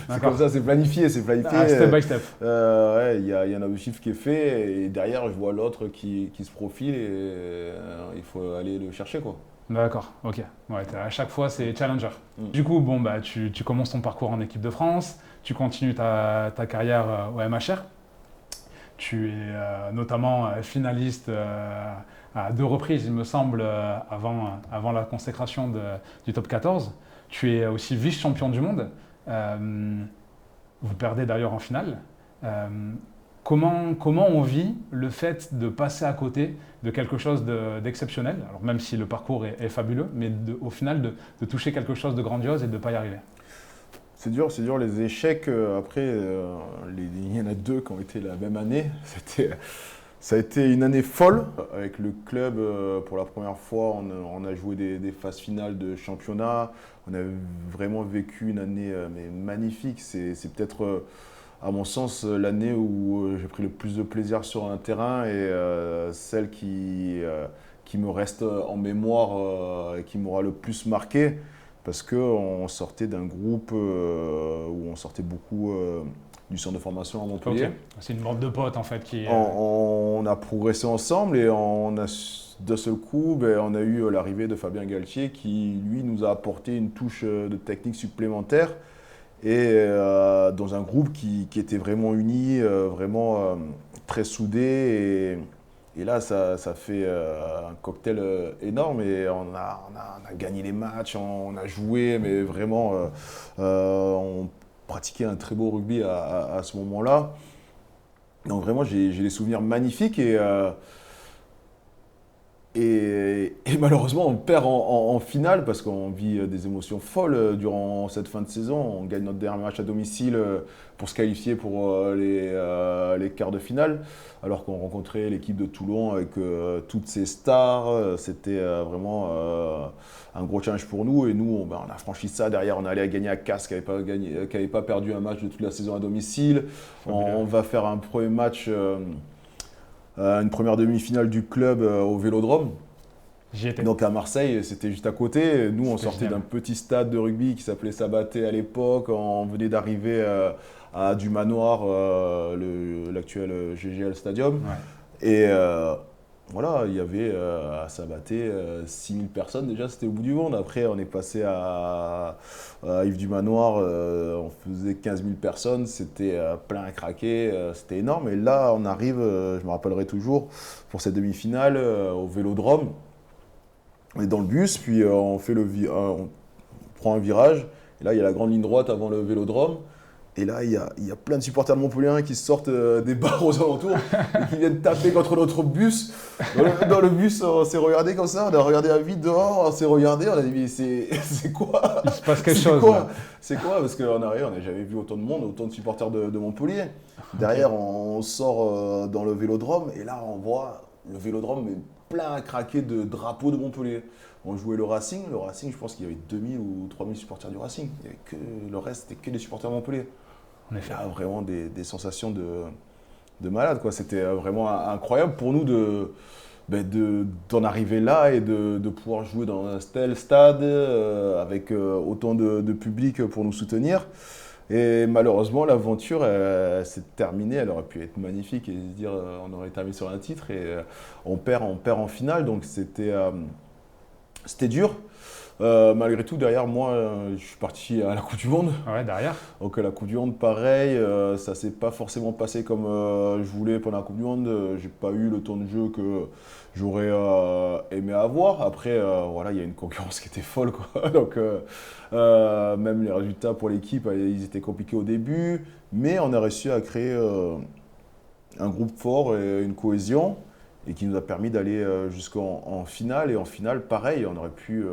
D'accord. ça, c'est planifié, c'est planifié. Ah, step by step. Ouais, il y a un objectif qui est fait, et derrière, je vois l'autre qui se profile, et il faut aller le chercher, quoi. D'accord, ok. Ouais, à chaque fois, c'est challenger. Mm. Du coup, bon, bah, tu commences ton parcours en équipe de France, tu continues ta carrière au MHR. Tu es notamment finaliste à 2 reprises, il me semble, avant la consécration du top 14. Tu es aussi vice-champion du monde. Vous perdez d'ailleurs en finale. Euh, comment on vit le fait de passer à côté de quelque chose d'exceptionnel, alors même si le parcours est fabuleux, mais au final de toucher quelque chose de grandiose et de ne pas y arriver? C'est dur les échecs. Après, il y en a deux qui ont été la même année. Ça a été une année folle. Avec le club, pour la première fois, on a joué des phases finales de championnat. On a vraiment vécu une année mais magnifique. C'est peut-être, à mon sens, l'année où j'ai pris le plus de plaisir sur un terrain, et celle qui me reste en mémoire et qui m'aura le plus marqué. Parce qu'on sortait d'un groupe où on sortait beaucoup du centre de formation à Montpellier. Ok, c'est une bande de potes en fait qui. On a progressé ensemble, et d'un seul coup, ben, on a eu l'arrivée de Fabien Galtier qui, lui, nous a apporté une touche de technique supplémentaire, et dans un groupe qui était vraiment uni, vraiment très soudé. Et là, ça fait un cocktail énorme, et on a gagné les matchs, on a joué, mais vraiment, on pratiquait un très beau rugby à ce moment-là. Donc vraiment, j'ai des souvenirs magnifiques, et malheureusement, on perd en finale, parce qu'on vit des émotions folles durant cette fin de saison. On gagne notre dernier match à domicile pour se qualifier pour les quarts de finale, alors qu'on rencontrait l'équipe de Toulon avec toutes ses stars. C'était vraiment un gros challenge pour nous, et nous, on a franchi ça. Derrière, on allait à gagner à Castres, qui n'avait pas perdu un match de toute la saison à domicile. On va faire un premier match, une première demi-finale du club au Vélodrome. J'y étais. Donc à Marseille, c'était juste à côté. Nous, on C'était sortait génial. d'un petit stade de rugby qui s'appelait Sabaté à l'époque. On venait d'arriver à du Manoir, l'actuel GGL Stadium. Ouais. Et voilà, il y avait à Sabaté 6000 personnes. Déjà, c'était au bout du monde. Après, on est passé à Yves du Manoir, on faisait 15 000 personnes. C'était plein à craquer, c'était énorme. Et là, on arrive, je me rappellerai toujours, pour cette demi-finale au Vélodrome. On est dans le bus, puis on prend un virage. Et là, il y a la grande ligne droite avant le Vélodrome. Et là, il y a plein de supporters de Montpellier qui sortent des bars aux alentours et qui viennent taper contre notre bus. Dans le bus, on s'est regardé comme ça, on a regardé à vide dehors, on s'est regardé, on a dit mais c'est quoi? Il se passe quelque C'est chose. quoi? Là. C'est quoi? Parce qu'en arrière, on n'a jamais vu autant de monde, autant de supporters de Montpellier. Derrière, on sort dans le Vélodrome, et là, on voit le Vélodrome mais plein à craquer de drapeaux de Montpellier. On jouait le Racing. Le Racing, je pense qu'il y avait 2000 ou 3000 supporters du Racing. Le reste, c'était que des supporters de Montpellier. En effet. Là, vraiment des sensations de malade, quoi. C'était vraiment incroyable pour nous d'en arriver là, et de pouvoir jouer dans un tel stade avec autant de public pour nous soutenir. Et malheureusement, l'aventure s'est terminée. Elle aurait pu être magnifique et se dire on aurait terminé sur un titre, et on perd en finale. Donc c'était dur. Malgré tout, derrière moi, je suis parti à la Coupe du Monde. Ouais, derrière. Donc à la Coupe du Monde, pareil, ça s'est pas forcément passé comme je voulais pendant la Coupe du Monde. J'ai pas eu le temps de jeu que j'aurais aimé avoir. Après, voilà, il y a une concurrence qui était folle, quoi. Donc même les résultats pour l'équipe, ils étaient compliqués au début, mais on a réussi à créer un groupe fort et une cohésion, et qui nous a permis d'aller jusqu'en finale. Et en finale, pareil, on aurait pu.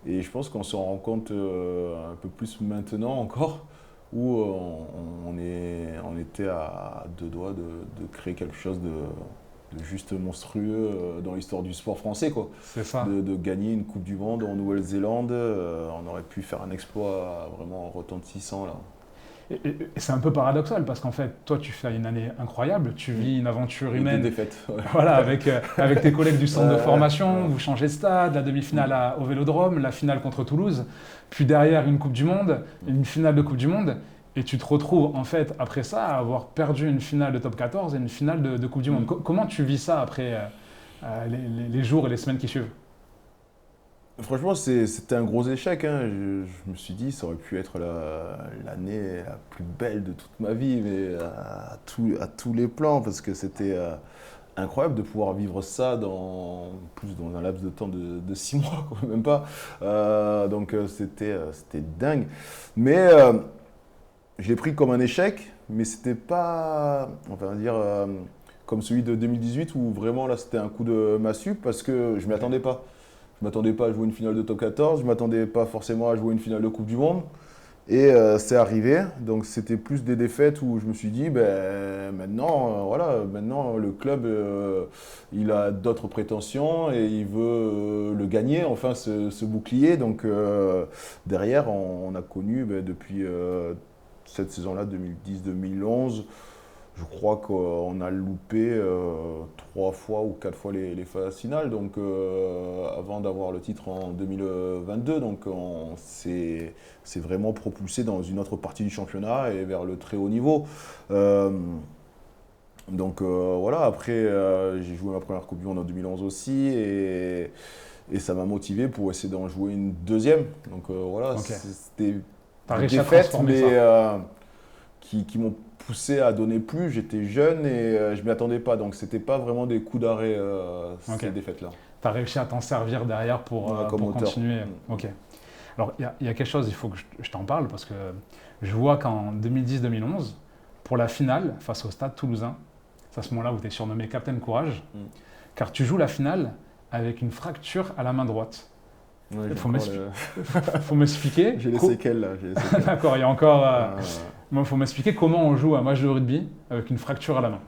Et je pense qu'on s'en rend compte un peu plus maintenant encore, où on était à deux doigts de créer quelque chose de juste monstrueux dans l'histoire du sport français, quoi. C'est ça. De gagner une Coupe du Monde en Nouvelle-Zélande, on aurait pu faire un exploit vraiment retentissant là. Et c'est un peu paradoxal parce qu'en fait, toi, tu fais une année incroyable, tu vis une aventure humaine. Des défaites. Ouais. Voilà, avec tes collègues du centre de formation, vous changez de stade, la demi-finale au Vélodrome, la finale contre Toulouse, puis derrière une Coupe du Monde, une finale de Coupe du Monde, et tu te retrouves en fait après ça à avoir perdu une finale de top 14 et une finale de Coupe du Monde. Comment tu vis ça après les jours et les semaines qui suivent? Franchement, c'était un gros échec, hein. Je me suis dit, ça aurait pu être l'année la plus belle de toute ma vie, mais à tous les plans, parce que c'était incroyable de pouvoir vivre ça dans un laps de temps de 6 mois, quoi, même pas. Donc c'était dingue. Mais je l'ai pris comme un échec, mais c'était pas, on va dire, comme celui de 2018, où vraiment là c'était un coup de massue, parce que je ne m'y attendais pas. Je ne m'attendais pas à jouer une finale de top 14, je ne m'attendais pas forcément à jouer une finale de Coupe du Monde. Et c'est arrivé, donc c'était plus des défaites où je me suis dit, maintenant, maintenant le club, il a d'autres prétentions et il veut le gagner, enfin ce bouclier. Donc derrière, on a connu depuis cette saison-là, 2010-2011, je crois qu'on a loupé 3 fois ou 4 fois les phases finales, donc avant d'avoir le titre en 2022. Donc on s'est vraiment propulsé dans une autre partie du championnat et vers le très haut niveau. Donc voilà, après j'ai joué ma première Coupe du Monde en 2011 aussi, et ça m'a motivé pour essayer d'en jouer une deuxième. Donc voilà, Okay. c'était T'as des réussi à défaites, transformer mais ça. qui m'ont poussé à donner plus. J'étais jeune et je ne m'y attendais pas, donc c'était pas vraiment des coups d'arrêt ces défaites-là. Tu as réussi à t'en servir derrière pour continuer. Ok. Alors, il y a quelque chose, il faut que je t'en parle, parce que je vois qu'en 2010-2011, pour la finale, face au Stade Toulousain, c'est à ce moment-là où tu es surnommé Captain Courage, car tu joues la finale avec une fracture à la main droite. Ouais, faut m'expliquer. J'ai les séquelles là. D'accord, il y a encore... Il faut m'expliquer comment on joue un match de rugby avec une fracture à la main.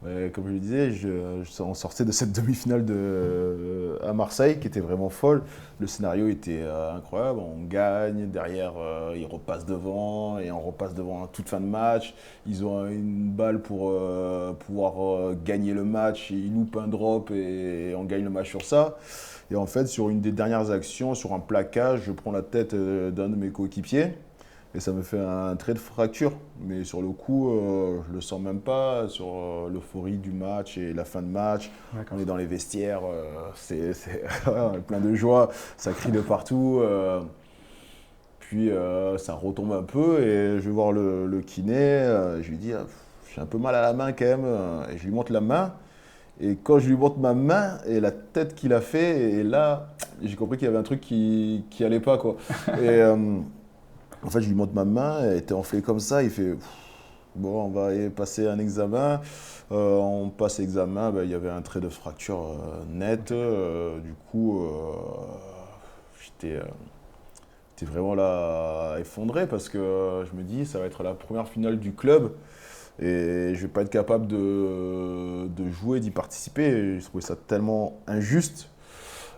Ouais, comme je le disais, on sortait de cette demi-finale à Marseille qui était vraiment folle. Le scénario était incroyable. On gagne, derrière ils repassent devant et on repasse devant à toute fin de match. Ils ont une balle pour pouvoir gagner le match. Ils loupent un drop et on gagne le match sur ça. Et en fait, sur une des dernières actions, sur un plaquage, je prends la tête d'un de mes coéquipiers. Et ça me fait un trait de fracture. Mais sur le coup, je ne le sens même pas sur l'euphorie du match et la fin de match. On est dans les vestiaires, c'est plein de joie, ça crie de partout. Puis ça retombe un peu et je vais voir le kiné. Je lui dis, j'ai un peu mal à la main quand même. Et je lui montre la main. Et quand je lui montre ma main et la tête qu'il a fait, et là, j'ai compris qu'il y avait un truc qui allait pas, quoi. Et en fait, je lui montre ma main, elle était enflée comme ça. Il fait, bon, on va y passer un examen. On passe l'examen, il y avait un trait de fracture net. Du coup, j'étais vraiment là effondré parce que je me dis, ça va être la première finale du club. Et je ne vais pas être capable de jouer, d'y participer. Et je trouvais ça tellement injuste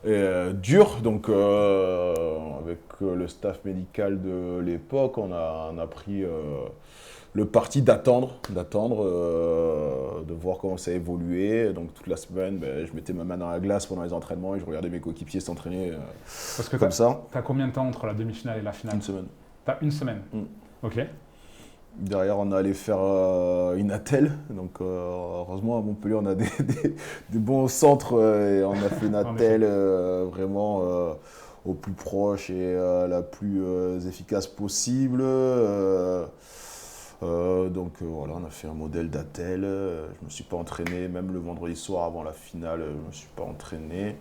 et dur. Donc, avec le staff médical de l'époque, on a pris le parti d'attendre, de voir comment ça évoluait. Donc, toute la semaine, je mettais ma main dans la glace pendant les entraînements et je regardais mes coéquipiers s'entraîner comme ça. Tu as combien de temps entre la demi-finale et la finale? Une semaine. Tu as une semaine. Ok. Derrière, on est allé faire une attelle. Donc, heureusement, à Montpellier, on a des bons centres et on a fait une attelle vraiment au plus proche et la plus efficace possible. Voilà, on a fait un modèle d'attel. Je ne me suis pas entraîné, même le vendredi soir avant la finale, je ne me suis pas entraîné.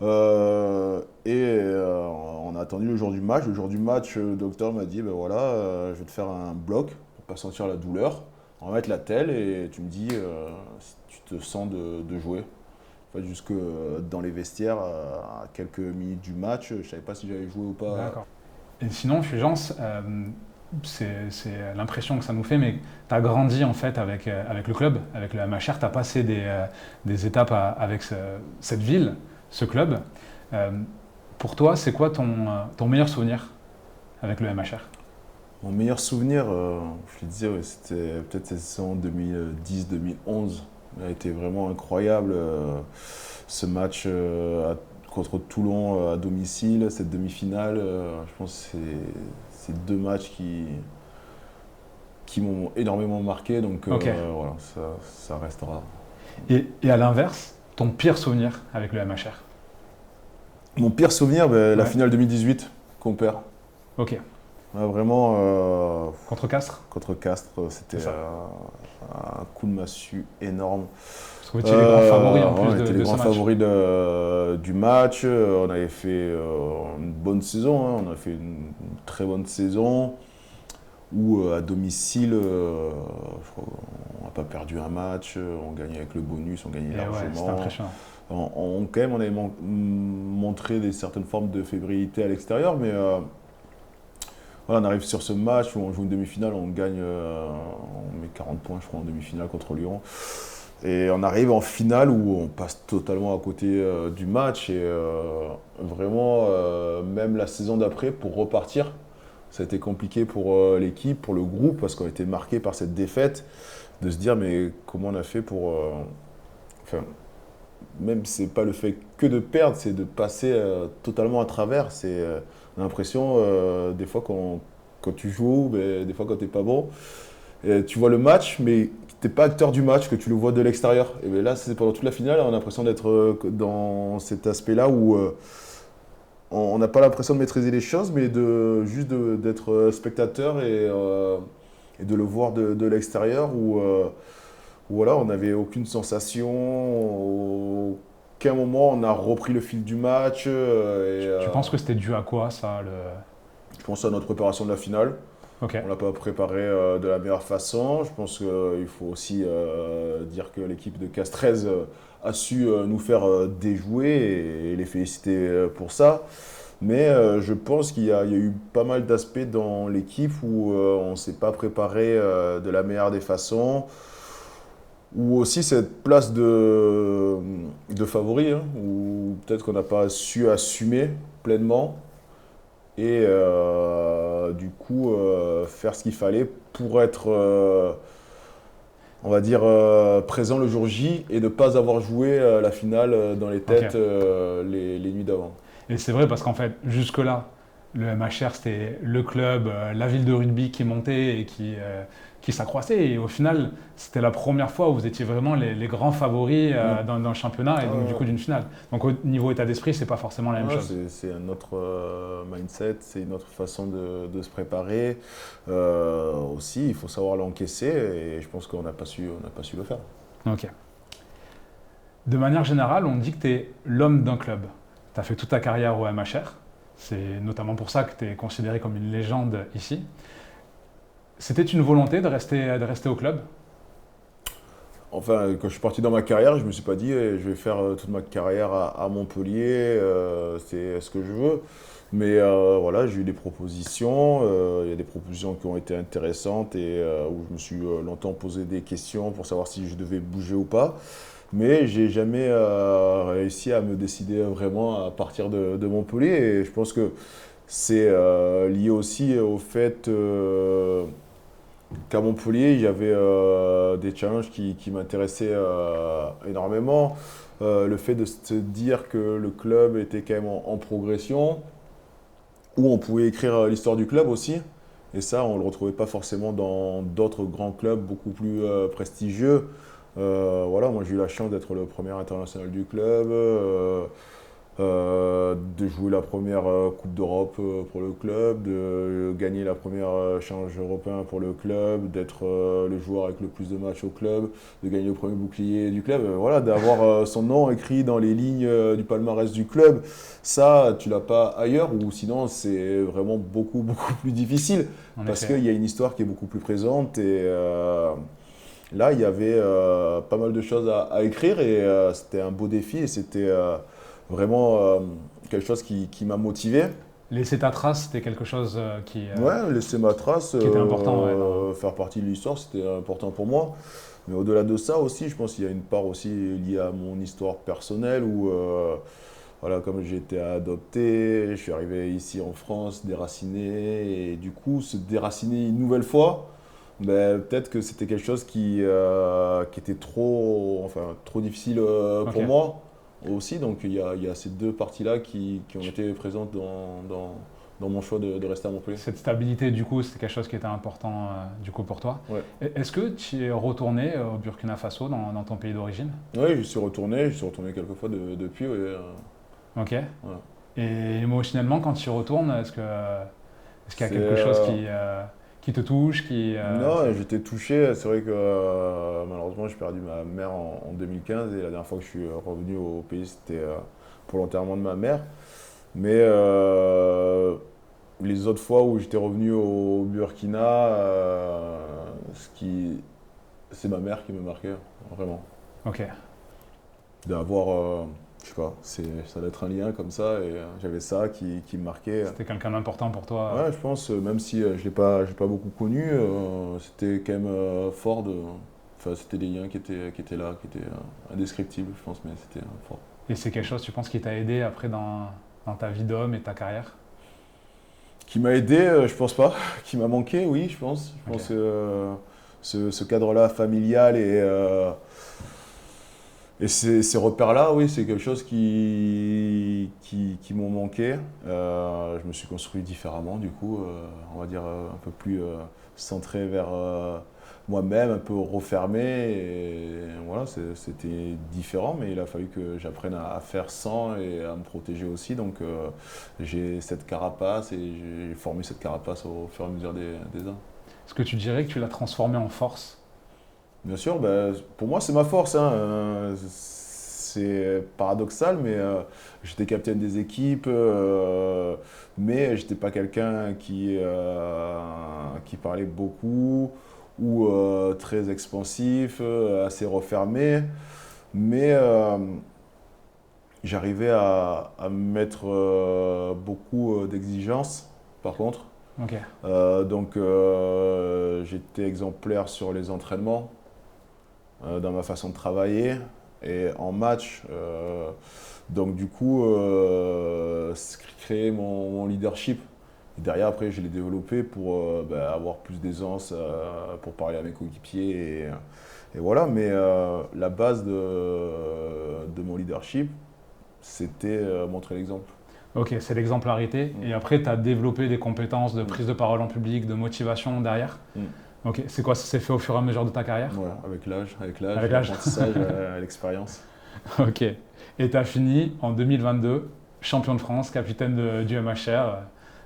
On a attendu le jour du match. Le jour du match, le docteur m'a dit, ben voilà, je vais te faire un bloc pour pas sentir la douleur. On va mettre l'attelle et tu me dis si tu te sens de jouer. En fait, jusque dans les vestiaires, à quelques minutes du match, je ne savais pas si j'allais jouer ou pas. D'accord. Et sinon, Fulgence, c'est l'impression que ça nous fait, mais tu as grandi en fait avec le club, avec le MHR, tu as passé des étapes avec cette ville, ce club. Pour toi, c'est quoi ton meilleur souvenir avec le MHR? Mon meilleur souvenir, je te disais, c'était peut-être cette saison 2010-2011. Elle a été vraiment incroyable. Ce match contre Toulon à domicile, cette demi-finale, je pense que c'est deux matchs qui m'ont énormément marqué. Donc Ok. voilà, ça restera. Et à l'inverse, ton pire souvenir avec le MHR? Mon pire souvenir, la Ouais. finale 2018 qu'on perd. Ok. Vraiment, Contre Castres? contre Castres, c'était C'est ça. un coup de massue énorme. Parce que vous étiez les grands favoris en On plus était de les ce grands match. favoris du match. On avait fait une bonne saison. On a fait une très bonne saison. Où à domicile, je crois qu'on n'a pas perdu un match. On gagnait avec le bonus, on gagnait Et ouais, c'est largement. impressionnant. Quand même, on avait montré certaines formes de fébrilité à l'extérieur, mais voilà, on arrive sur ce match où on joue une demi-finale, on gagne, on met 40 points, je crois, en demi-finale contre Lyon. Et on arrive en finale où on passe totalement à côté du match. Et vraiment, même la saison d'après, pour repartir, ça a été compliqué pour l'équipe, pour le groupe, parce qu'on a été marqué par cette défaite, de se dire, mais comment on a fait pour... Enfin, même c'est pas le fait que de perdre, c'est de passer totalement à travers. C'est l'impression, des fois quand tu joues, mais des fois quand t'es pas bon, et tu vois le match, mais t'es pas acteur du match, que tu le vois de l'extérieur. Et bien là, c'est pendant toute la finale, on a l'impression d'être dans cet aspect-là où on n'a pas l'impression de maîtriser les choses, mais juste d'être spectateur et de le voir de l'extérieur où voilà, on n'avait aucune sensation, aucun moment on a repris le fil du match. Tu penses que c'était dû à quoi ça Je pense à notre préparation de la finale. Ok. On ne l'a pas préparé de la meilleure façon. Je pense qu'il faut aussi dire que l'équipe de Castres a su nous faire déjouer et les féliciter pour ça. Mais je pense qu'il y a eu pas mal d'aspects dans l'équipe où on ne s'est pas préparé de la meilleure des façons. Ou aussi cette place de favori, hein, où peut-être qu'on n'a pas su assumer pleinement et du coup faire ce qu'il fallait pour être, on va dire, présent le jour J et ne pas avoir joué la finale dans les têtes les nuits d'avant. Et c'est vrai parce qu'en fait, jusque-là, le MHR, c'était le club, la ville de rugby qui montait et qui s'accroissait. Et au final, c'était la première fois où vous étiez vraiment les grands favoris dans le championnat et donc du coup d'une finale. Donc au niveau état d'esprit, c'est pas forcément la même chose. C'est un autre mindset, c'est une autre façon de se préparer. Aussi, il faut savoir l'encaisser et je pense qu'on n'a pas su le faire. Ok. De manière générale, on dit que tu es l'homme d'un club. Tu as fait toute ta carrière au MHR. C'est notamment pour ça que tu es considéré comme une légende ici. C'était une volonté de rester au club? Enfin, quand je suis parti dans ma carrière, je ne me suis pas dit je vais faire toute ma carrière à Montpellier, c'est ce que je veux. Mais voilà, j'ai eu des propositions. Il y a des propositions qui ont été intéressantes et où je me suis longtemps posé des questions pour savoir si je devais bouger ou pas. Mais j'ai jamais réussi à me décider vraiment à partir de Montpellier. Et je pense que c'est lié aussi au fait qu'à Montpellier, il y avait des challenges qui m'intéressaient énormément. Le fait de se dire que le club était quand même en progression, où on pouvait écrire l'histoire du club aussi. Et ça, on ne le retrouvait pas forcément dans d'autres grands clubs beaucoup plus prestigieux. Voilà, moi j'ai eu la chance d'être le premier international du club. de jouer la première Coupe d'Europe pour le club, de gagner la première challenge européen pour le club, d'être le joueur avec le plus de matchs au club, de gagner le premier bouclier du club, voilà, d'avoir son nom écrit dans les lignes du palmarès du club. Ça, tu l'as pas ailleurs, ou sinon c'est vraiment beaucoup plus difficile, parce qu'il y a une histoire qui est beaucoup plus présente et là, il y avait pas mal de choses à écrire et c'était un beau défi et c'était vraiment quelque chose qui m'a motivé. Laisser ta trace, c'était quelque chose Ouais, laisser ma trace, qui était important. Ouais, faire partie de l'histoire, c'était important pour moi. Mais au-delà de ça aussi, je pense qu'il y a une part aussi liée à mon histoire personnelle où, voilà, comme j'ai été adopté, je suis arrivé ici en France, déraciné, et du coup, se déraciner une nouvelle fois, ben, peut-être que c'était quelque chose qui était trop difficile pour moi aussi. Donc il y a ces deux parties-là qui ont été présentes dans mon choix de rester à Montpellier. Cette stabilité, du coup, c'est quelque chose qui était important du coup pour toi. Ouais. Est-ce que tu es retourné au Burkina Faso, dans ton pays d'origine? Oui, j'y suis retourné quelques fois depuis. Ouais. Ok. Ouais. Et émotionnellement, quand tu y retournes, est-ce qu'il y a quelque chose qui te touche Non, j'étais touché. C'est vrai que malheureusement, j'ai perdu ma mère en 2015 et la dernière fois que je suis revenu au pays, c'était pour l'enterrement de ma mère. Mais les autres fois où j'étais revenu au Burkina, c'est ma mère qui me marquait, vraiment. Ok. D'avoir, je sais pas, ça doit être un lien comme ça et j'avais ça qui me marquait. C'était quelqu'un d'important pour toi? Ouais, je pense, même si je l'ai pas beaucoup connu, c'était quand même fort de. Enfin, c'était des liens qui étaient là, qui étaient indescriptibles, je pense, mais c'était fort. Et c'est quelque chose, tu penses, qui t'a aidé après dans ta vie d'homme et ta carrière? Qui m'a aidé, je pense pas. Qui m'a manqué, oui, je pense. Je pense que ce cadre-là familial et ces repères-là, oui, c'est quelque chose qui m'ont manqué. Je me suis construit différemment, du coup, on va dire un peu plus centré vers moi-même, un peu refermé. Et voilà, c'était différent, mais il a fallu que j'apprenne à faire sans et à me protéger aussi. Donc j'ai cette carapace et j'ai formé cette carapace au fur et à mesure des ans. Est-ce que tu dirais que tu l'as transformé en force? Bien sûr, ben, pour moi c'est ma force. Hein. C'est paradoxal, mais j'étais capitaine des équipes, mais j'étais pas quelqu'un qui parlait beaucoup ou très expansif, assez refermé. Mais j'arrivais à mettre beaucoup d'exigences, par contre. Ok. Donc j'étais exemplaire sur les entraînements. Dans ma façon de travailler et en match. Donc du coup, créer mon leadership. Et derrière, après, je l'ai développé pour avoir plus d'aisance, pour parler à mes coéquipiers. Et voilà, mais la base de mon leadership, c'était montrer l'exemple. Ok, c'est l'exemplarité. Et après, tu as développé des compétences de prise de parole en public, de motivation derrière. Ok, c'est quoi? Ça s'est fait au fur et à mesure de ta carrière? Voilà, avec l'âge, l'apprentissage, l'expérience. Ok. Et tu as fini en 2022, champion de France, capitaine du MHR.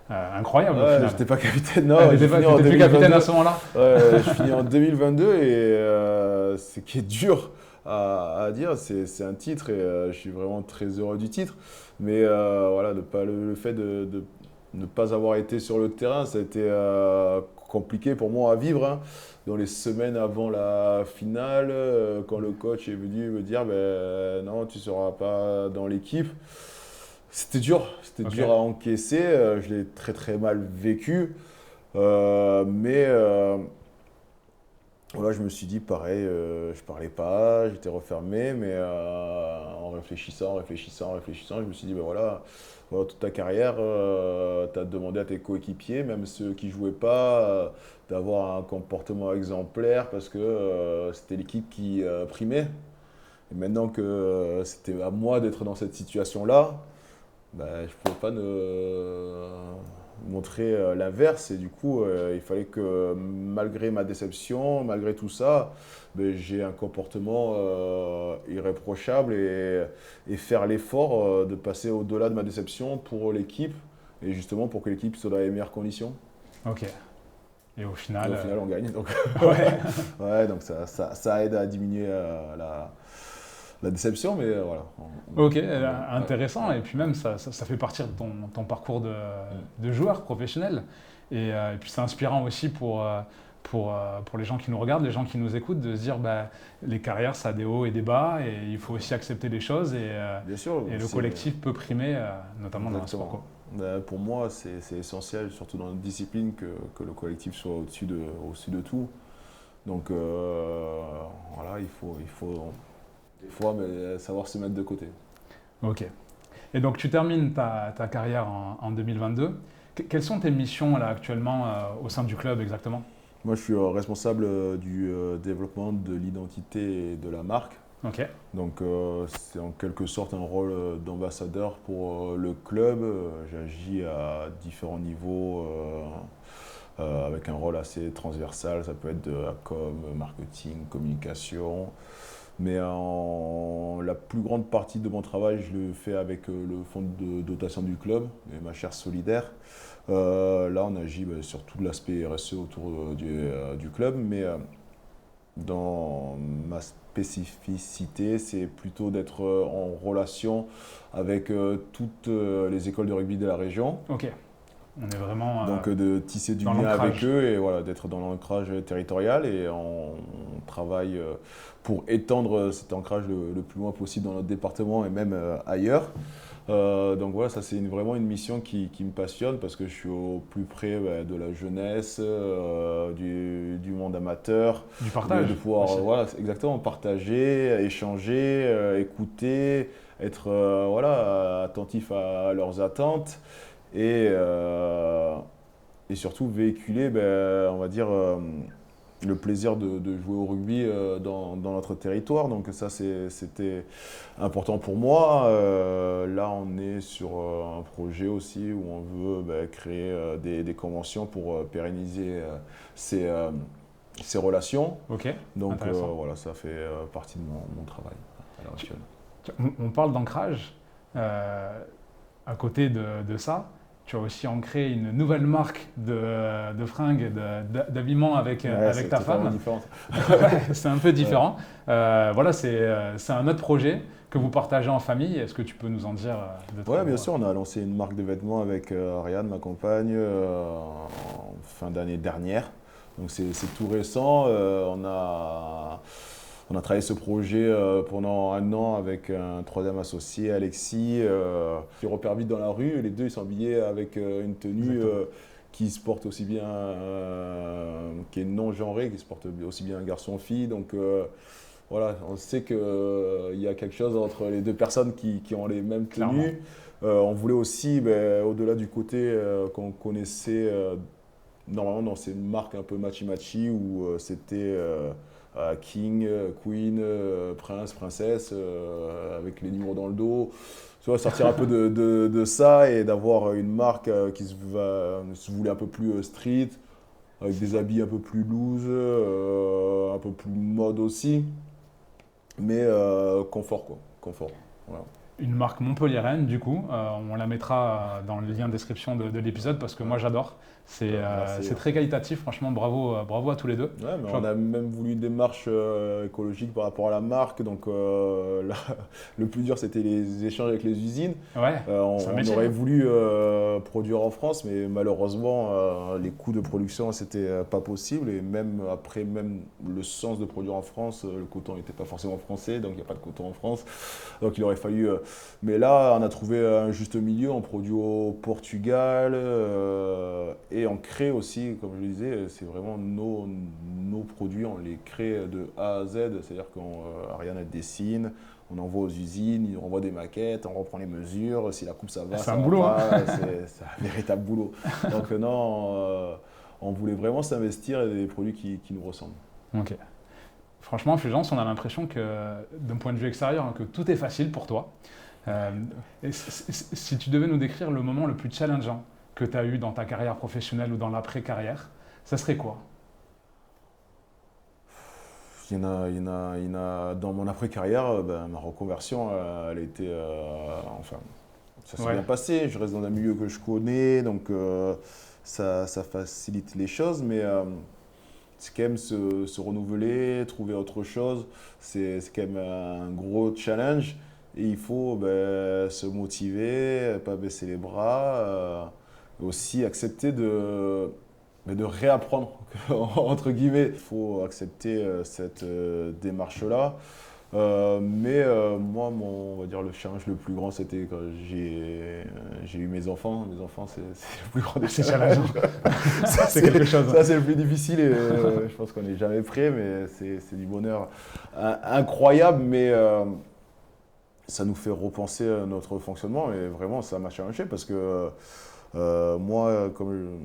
Incroyable au final. J'étais pas capitaine, non. T'étais plus capitaine à ce moment-là? Je finis en 2022 et ce qui est dur à dire, c'est un titre et je suis vraiment très heureux du titre. Mais voilà, le fait de ne pas avoir été sur le terrain, ça a été compliqué pour moi à vivre. Hein. Dans les semaines avant la finale, quand le coach est venu me dire non, tu ne seras pas dans l'équipe. C'était dur à encaisser. Je l'ai très très mal vécu. Mais voilà, je me suis dit pareil, je parlais pas, j'étais refermé, mais en réfléchissant, je me suis dit voilà, toute ta carrière, tu as demandé à tes coéquipiers, même ceux qui ne jouaient pas, d'avoir un comportement exemplaire parce que c'était l'équipe qui primait. Et maintenant que c'était à moi d'être dans cette situation-là, je ne pouvais pas montrer l'inverse. Et du coup, il fallait que malgré ma déception, malgré tout ça, ben, j'ai un comportement irréprochable et faire l'effort de passer au-delà de ma déception pour l'équipe et justement pour que l'équipe soit dans les meilleures conditions. Ok. Et au final, on gagne. Donc, ouais. ouais, donc ça aide à diminuer la déception, mais voilà. Ok, intéressant. Et puis même, ça fait partie de ton parcours de joueur professionnel. Et puis c'est inspirant aussi pour les gens qui nous regardent, les gens qui nous écoutent, de se dire les carrières, ça a des hauts et des bas, et il faut aussi accepter les choses. Bien sûr, et le collectif peut primer, notamment dans le sport, quoi. Pour moi, c'est essentiel, surtout dans notre discipline, que le collectif soit au-dessus de tout. Donc voilà, il faut des fois savoir se mettre de côté. Ok. Et donc tu termines ta carrière en 2022. Quelles sont tes missions là actuellement au sein du club exactement? Moi, je suis responsable du développement de l'identité et de la marque. Ok. Donc c'est en quelque sorte un rôle d'ambassadeur pour le club. J'agis à différents niveaux avec un rôle assez transversal. Ça peut être de la com, marketing, communication. Mais la plus grande partie de mon travail, je le fais avec le fonds de dotation du club et ma chaire solidaire. Là, on agit sur tout l'aspect RSE autour du club, mais dans ma spécificité, c'est plutôt d'être en relation avec toutes les écoles de rugby de la région. Ok. On est vraiment donc de tisser du lien avec eux et voilà, d'être dans l'ancrage territorial, et on travaille pour étendre cet ancrage le plus loin possible dans notre département et même ailleurs. Donc voilà, ça c'est vraiment une mission qui me passionne parce que je suis au plus près de la jeunesse, du monde amateur. Du partage. De pouvoir voilà, exactement, partager, échanger, écouter, être voilà, attentif à leurs attentes. Et surtout véhiculer, on va dire, le plaisir de jouer au rugby dans notre territoire. Donc ça, c'était important pour moi. Là, on est sur un projet aussi où on veut créer des conventions pour pérenniser ces relations. Ok. Donc voilà, ça fait partie de mon travail à l'heure actuelle. On parle d'ancrage. À côté de ça, tu as aussi ancré une nouvelle marque de fringues, d'habillement avec ta femme. C'est un peu différent. Voilà, c'est un autre projet que vous partagez en famille. Est-ce que tu peux nous en dire deux, trois mots? Bien sûr. On a lancé une marque de vêtements avec Ariane, ma compagne, en fin d'année dernière. Donc c'est tout récent. On a travaillé ce projet pendant 1 an avec un troisième associé, Alexis, qui repère vite dans la rue. Les deux, ils sont habillés avec une tenue qui se porte aussi bien, qui est non genrée, qui se porte aussi bien un garçon-fille. Donc voilà, on sait qu'il y a quelque chose entre les deux personnes qui ont les mêmes tenues. On voulait aussi, au-delà du côté qu'on connaissait normalement dans ces marques un peu matchy-matchy, où c'était King, Queen, Prince, Princesse, avec les numéros dans le dos. Tu vois, sortir un peu de ça et d'avoir une marque qui se voulait un peu plus street, avec des habits un peu plus loose, un peu plus mode aussi, mais confort quoi, confort. Voilà. Une marque montpelliéraine, du coup, on la mettra dans le lien de description de l'épisode parce que moi j'adore. C'est très qualitatif, franchement, bravo à tous les deux. Ouais, mais on a même voulu une démarche écologique par rapport à la marque, donc là, le plus dur c'était les échanges avec les usines. Ouais, on aurait voulu produire en France, mais malheureusement les coûts de production c'était pas possible, et même après, même le sens de produire en France, le coton n'était pas forcément français, donc il n'y a pas de coton en France, donc il aurait fallu. Mais là, on a trouvé un juste milieu, on produit au Portugal. Et on crée aussi, comme je le disais, c'est vraiment nos produits, on les crée de A à Z, c'est-à-dire qu'Ariane elle dessine, on envoie aux usines, ils renvoient des maquettes, on reprend les mesures, si la coupe ça va, c'est un boulot, c'est un véritable boulot. Donc non, on voulait vraiment s'investir et des produits qui nous ressemblent. Ok. Franchement, Fulgence, on a l'impression que, d'un point de vue extérieur, que tout est facile pour toi. Si tu devais nous décrire le moment le plus challengeant que tu as eu dans ta carrière professionnelle ou dans l'après-carrière, ça serait quoi? Dans mon après-carrière, ma reconversion, elle était, enfin, ça s'est bien passé. Je reste dans un milieu que je connais, donc ça facilite les choses, mais c'est quand même se renouveler, trouver autre chose. C'est quand même un gros challenge et il faut se motiver, pas baisser les bras, aussi accepter de réapprendre, entre guillemets. Il faut accepter cette démarche-là. Moi, on va dire le challenge le plus grand, c'était quand j'ai eu mes enfants. Mes enfants, c'est le plus grand des C'est challenges. challengeant. Ça, C'est quelque chose. Ça, c'est le plus difficile et je pense qu'on n'est jamais prêt, mais c'est du bonheur incroyable. Mais ça nous fait repenser notre fonctionnement et vraiment, ça m'a challengé parce que moi, comme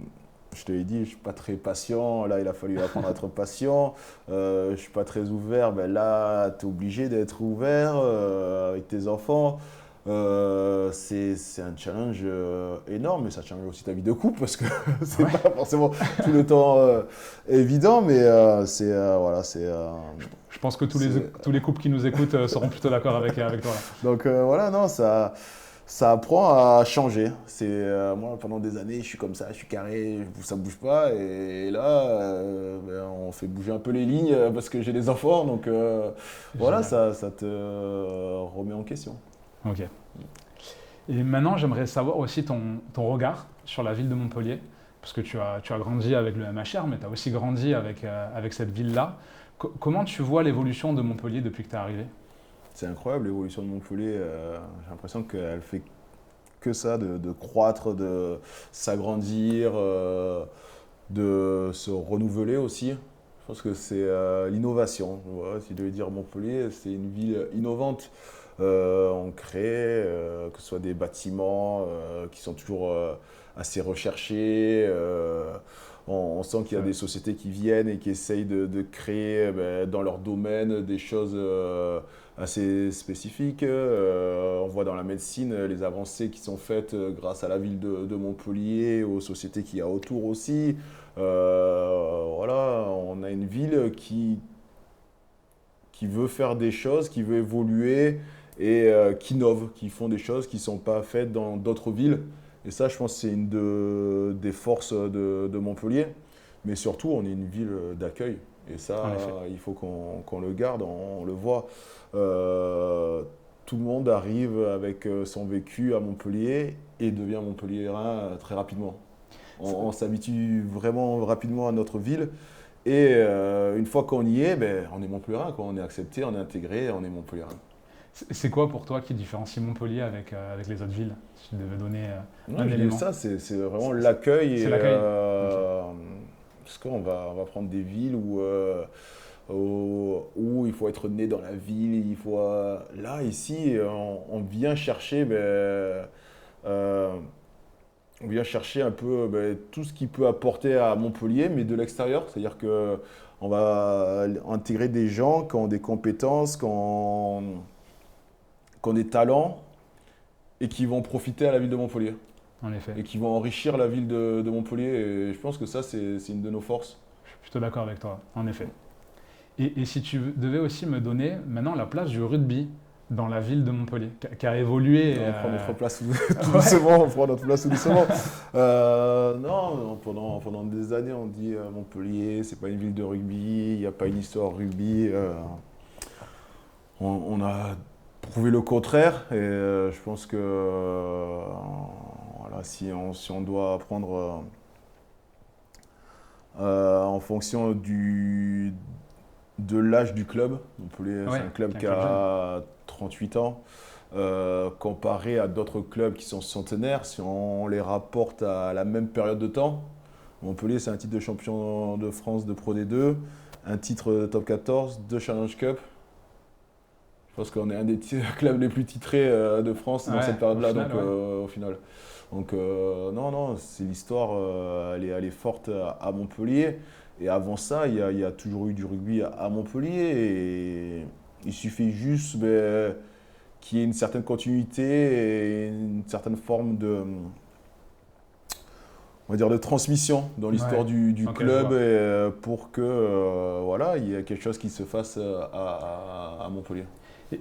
je te l'ai dit, je ne suis pas très patient. Là, il a fallu apprendre à être patient. Je ne suis pas très ouvert. Là, tu es obligé d'être ouvert avec tes enfants. C'est un challenge énorme, mais ça challenge aussi ta vie de couple parce que c'est pas forcément tout le temps évident. Mais voilà, c'est. Je pense que tous les couples qui nous écoutent seront plutôt d'accord avec toi. Là. Donc voilà, non, ça apprend à changer. Moi, pendant des années, je suis comme ça, je suis carré, ça bouge pas. Et là, on fait bouger un peu les lignes parce que j'ai des enfants. Donc voilà, ça te remet en question. Ok. Et maintenant, j'aimerais savoir aussi ton regard sur la ville de Montpellier. Parce que tu as grandi avec le MHR, mais tu as aussi grandi avec cette ville-là. Comment tu vois l'évolution de Montpellier depuis que tu es arrivé? C'est incroyable l'évolution de Montpellier. J'ai l'impression qu'elle fait que ça, de croître, de s'agrandir, de se renouveler aussi. Je pense que c'est l'innovation. Voilà, si je devais dire Montpellier, c'est une ville innovante. On crée, que ce soit des bâtiments qui sont toujours assez recherchés. On sent qu'il y a des sociétés qui viennent et qui essayent de créer dans leur domaine des choses assez spécifiques. On voit dans la médecine les avancées qui sont faites grâce à la ville de Montpellier, aux sociétés qu'il y a autour aussi. Voilà, on a une ville qui veut faire des choses, qui veut évoluer et qui innove, qui font des choses qui ne sont pas faites dans d'autres villes. Et ça, je pense que c'est une des forces de Montpellier. Mais surtout, on est une ville d'accueil. Et ça, il faut qu'on le garde, on le voit. Tout le monde arrive avec son vécu à Montpellier et devient montpelliérain très rapidement. On s'habitue vraiment rapidement à notre ville. Et une fois qu'on y est, on est montpelliérain, on est accepté, on est intégré, on est montpelliérain. C'est quoi pour toi qui différencie Montpellier avec les autres villes? Si tu devais donner un élément. Ça, c'est vraiment l'accueil. C'est l'accueil. Parce qu'on va prendre des villes où il faut être né dans la ville. Là, ici, on vient chercher un peu tout ce qui peut apporter à Montpellier, mais de l'extérieur. C'est-à-dire qu'on va intégrer des gens qui ont des compétences, qui ont des talents et qui vont profiter à la ville de Montpellier. En effet. Et qui vont enrichir la ville de Montpellier. Et je pense que ça, c'est une de nos forces. Je suis plutôt d'accord avec toi, en effet. Et si tu devais aussi me donner maintenant la place du rugby dans la ville de Montpellier, qui a évolué. On prend notre place tout doucement. On prend notre place tout doucement. Non, pendant des années, on dit Montpellier, c'est pas une ville de rugby, il n'y a pas une histoire rugby. On a prouvé le contraire et je pense que voilà, si on doit prendre en fonction de l'âge du club, Montpellier, c'est un club qui a 38 ans. Comparé à d'autres clubs qui sont centenaires, si on les rapporte à la même période de temps, Montpellier, c'est un titre de champion de France de Pro D2, un titre de Top 14, 2 Challenge Cup. Je pense qu'on est un des clubs les plus titrés de France dans cette période-là, au final. Donc non, c'est l'histoire, elle est forte à Montpellier. Et avant ça, il y a toujours eu du rugby à Montpellier. Et il suffit juste qu'il y ait une certaine continuité et une certaine forme on va dire, de transmission dans l'histoire du Ok, club je vois. pour que voilà, il y ait quelque chose qui se fasse à Montpellier.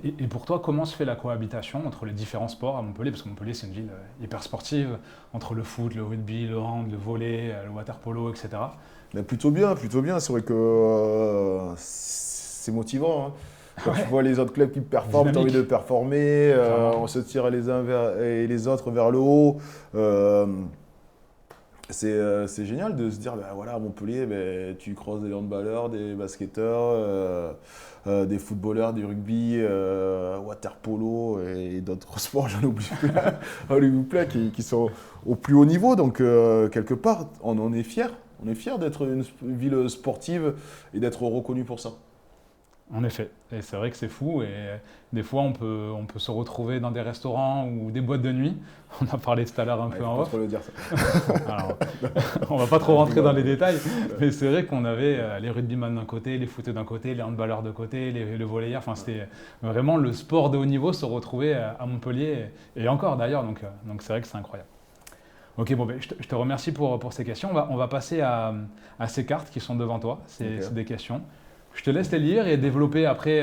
Et pour toi, comment se fait la cohabitation entre les différents sports à Montpellier? Parce que Montpellier, c'est une ville hyper sportive, entre le foot, le rugby, le hand, le volley, le water-polo, etc. Mais plutôt bien, plutôt bien. C'est vrai que c'est motivant, hein. Quand tu vois les autres clubs qui performent, tu as envie de performer, Clairement. on se tire les uns et les autres vers le haut. C'est génial de se dire, ben voilà, à Montpellier, ben, tu croises des handballeurs, des basketteurs, des footballeurs, du rugby, water polo et d'autres sports, j'en oublie plein qui sont au plus haut niveau. Donc, quelque part, on en est fiers. On est fiers d'être une ville sportive et d'être reconnu pour ça. En effet, et c'est vrai que c'est fou, et des fois on peut se retrouver dans des restaurants ou des boîtes de nuit, on a parlé tout à l'heure un Ouais, peu faut en pas off. trop le dire, ça. Alors, on va pas trop rentrer dans les détails, mais c'est vrai qu'on avait les rugbyman d'un côté, les footeux d'un côté, les handballeurs de côté, les volleyeurs, enfin c'était vraiment le sport de haut niveau se retrouver à Montpellier, et encore d'ailleurs, donc c'est vrai que c'est incroyable. Ok, bon, ben, je te remercie pour ces questions. On va passer à ces cartes qui sont devant toi. C'est Ok. c'est des questions. Je te laisse les lire et développer après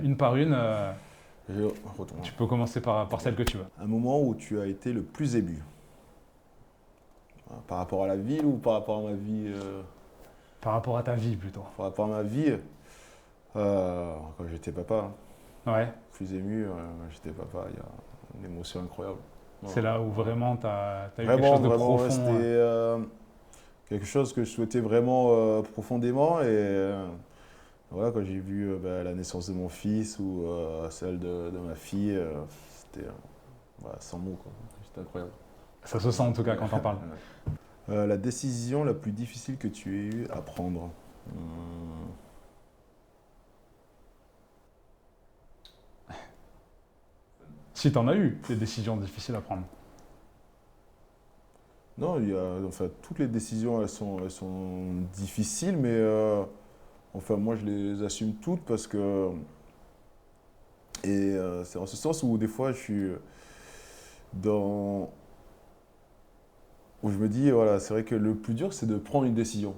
une par une. Je retourne. Tu peux commencer par celle que tu veux. Un moment où tu as été le plus ému. Par rapport à la ville ou par rapport à ma vie Par rapport à ta vie plutôt. Par rapport à ma vie, quand j'étais papa, hein, Ouais, plus ému, j'étais papa, il y a une émotion incroyable. c'est là où vraiment tu as eu quelque Vraiment, chose de vraiment, profond. c'était quelque chose que je souhaitais vraiment profondément. Et voilà, quand j'ai vu la naissance de mon fils ou celle de ma fille, c'était voilà, sans mots, quoi. C'était incroyable. Ça se sent en tout cas quand on parle. La décision la plus difficile que tu aies eu à prendre. Si tu en as eu des décisions difficiles à prendre. Non, enfin, toutes les décisions, elles sont difficiles, mais enfin, moi, je les assume toutes parce que... Et c'est en ce sens où des fois, je suis dans... Où je me dis, voilà, c'est vrai que le plus dur, c'est de prendre une décision.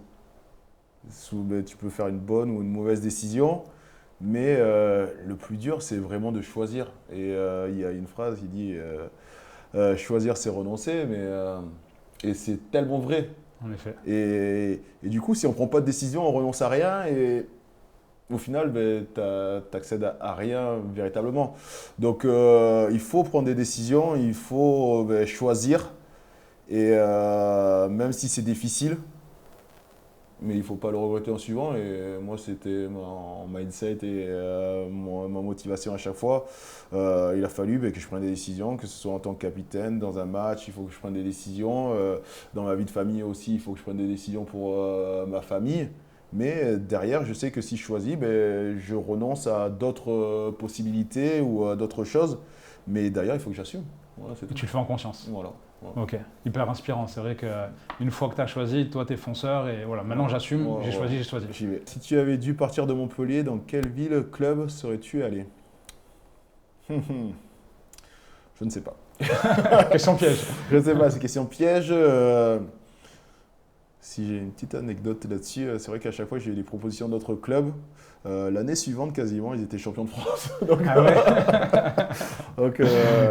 Ben, tu peux faire une bonne ou une mauvaise décision, mais le plus dur, c'est vraiment de choisir. Et il y a une phrase qui dit, choisir, c'est renoncer, mais... et c'est tellement vrai. En effet. Et du coup, si on ne prend pas de décision, on renonce à rien et au final, ben, tu n'accèdes à rien véritablement. Donc, il faut prendre des décisions, il faut choisir. Et même si c'est difficile, mais il ne faut pas le regretter en suivant. Et moi, c'était mon mindset et ma motivation à chaque fois. Il a fallu que je prenne des décisions, que ce soit en tant que capitaine, dans un match, il faut que je prenne des décisions. Dans ma vie de famille aussi, il faut que je prenne des décisions pour ma famille. Mais derrière, je sais que si je choisis, je renonce à d'autres possibilités ou à d'autres choses. Mais derrière, il faut que j'assume. Voilà, c'est Et tout. tu le fais en conscience. Voilà. Ok, hyper inspirant. C'est vrai qu'une fois que tu as choisi, toi, tu es fonceur et voilà, maintenant j'assume, Ouais, j'ai ouais. choisi, j'ai choisi. J'y vais. Si tu avais dû partir de Montpellier, dans quelle ville, club serais-tu allé? Je ne sais pas. Question piège. Je ne sais pas, c'est question piège. Si j'ai une petite anecdote là-dessus, c'est vrai qu'à chaque fois j'ai eu des propositions d'autres clubs. L'année suivante, quasiment, ils étaient champions de France. Donc, Ah ouais. donc,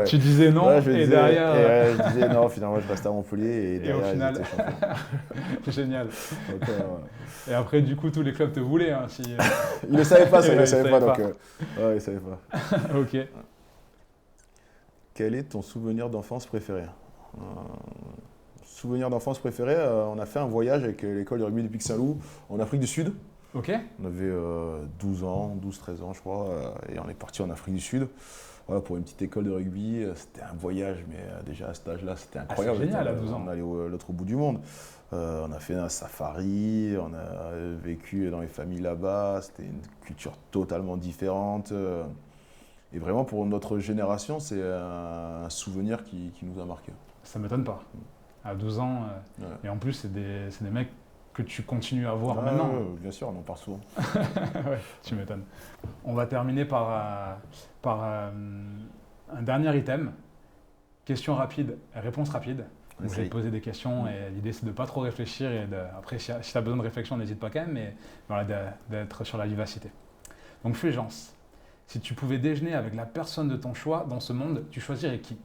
Tu disais non ouais, je et disais- derrière. je disais non, finalement je restais à Montpellier et derrière au final- ils étaient champions. Génial. Donc, Et après, du coup, tous les clubs te voulaient. Hein, si... ils ne savaient pas ça, ils Ouais, ne ils savaient pas. savaient Donc, ouais, ils savaient pas. Ok. Quel est ton souvenir d'enfance préféré? Souvenir d'enfance préféré, on a fait un voyage avec l'école de rugby du Pic Saint-Loup en Afrique du Sud. Ok. On avait 12 ans, 12-13 ans je crois, et on est parti en Afrique du Sud. Voilà, pour une petite école de rugby, c'était un voyage, mais déjà à cet âge-là, c'était incroyable. c'est génial, à C'était- 12 ans. On allait à l'autre bout du monde. On a fait un safari, on a vécu dans les familles là-bas, c'était une culture totalement différente. Et vraiment, pour notre génération, c'est un souvenir qui nous a marqué. Ça m'étonne pas. À 12 ans. Ouais. Et en plus, c'est des mecs que tu continues à voir Ah, maintenant. ouais, bien sûr, on en parle souvent. Ouais, tu m'étonnes. On va terminer par un dernier item. Question rapide, réponse rapide. Donc, je vais te poser des questions et l'idée c'est de ne pas trop réfléchir et après si tu as besoin de réflexion n'hésite pas quand même, mais voilà, d'être sur la vivacité. Donc Fulgence, si tu pouvais déjeuner avec la personne de ton choix dans ce monde, tu choisirais qui?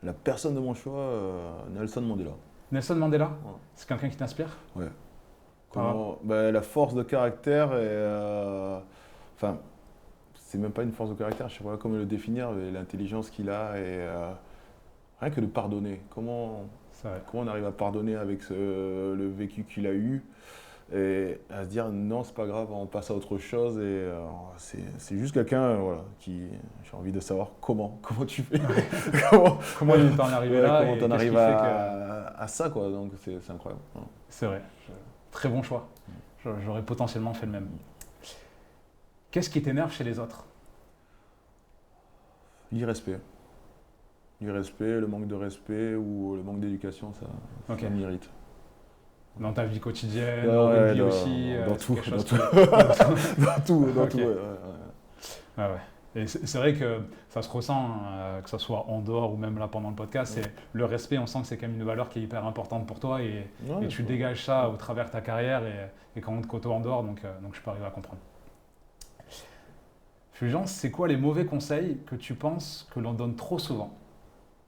La personne de mon choix, Nelson Mandela. Nelson Mandela? Ouais. C'est quelqu'un qui t'inspire? Ouais. La force de caractère enfin, c'est même pas une force de caractère, je sais pas comment le définir, mais l'intelligence qu'il a et rien que de pardonner. Comment on arrive à pardonner avec le vécu qu'il a eu et à se dire non, c'est pas grave, on passe à autre chose et c'est juste quelqu'un qui j'ai envie de savoir comment tu fais. Comment il t'en est arrivé là comment et t'en arrives à à ça quoi. Donc c'est incroyable. C'est vrai. Très bon choix. J'aurais potentiellement fait le même. Qu'est-ce qui t'énerve chez les autres? L'irrespect. L'irrespect, le manque de respect ou le manque d'éducation, ça m'irrite. Dans ta vie quotidienne, au rugby aussi dans tout. Ok. Ouais. Et c'est vrai que ça se ressent, que ce soit en dehors ou même là pendant le podcast, c'est le respect, on sent que c'est quand même une valeur qui est hyper importante pour toi et tu dégages ça au travers de ta carrière et quand on te côtoie en dehors, donc je peux arriver à comprendre. Fulgence, c'est quoi les mauvais conseils que tu penses que l'on donne trop souvent?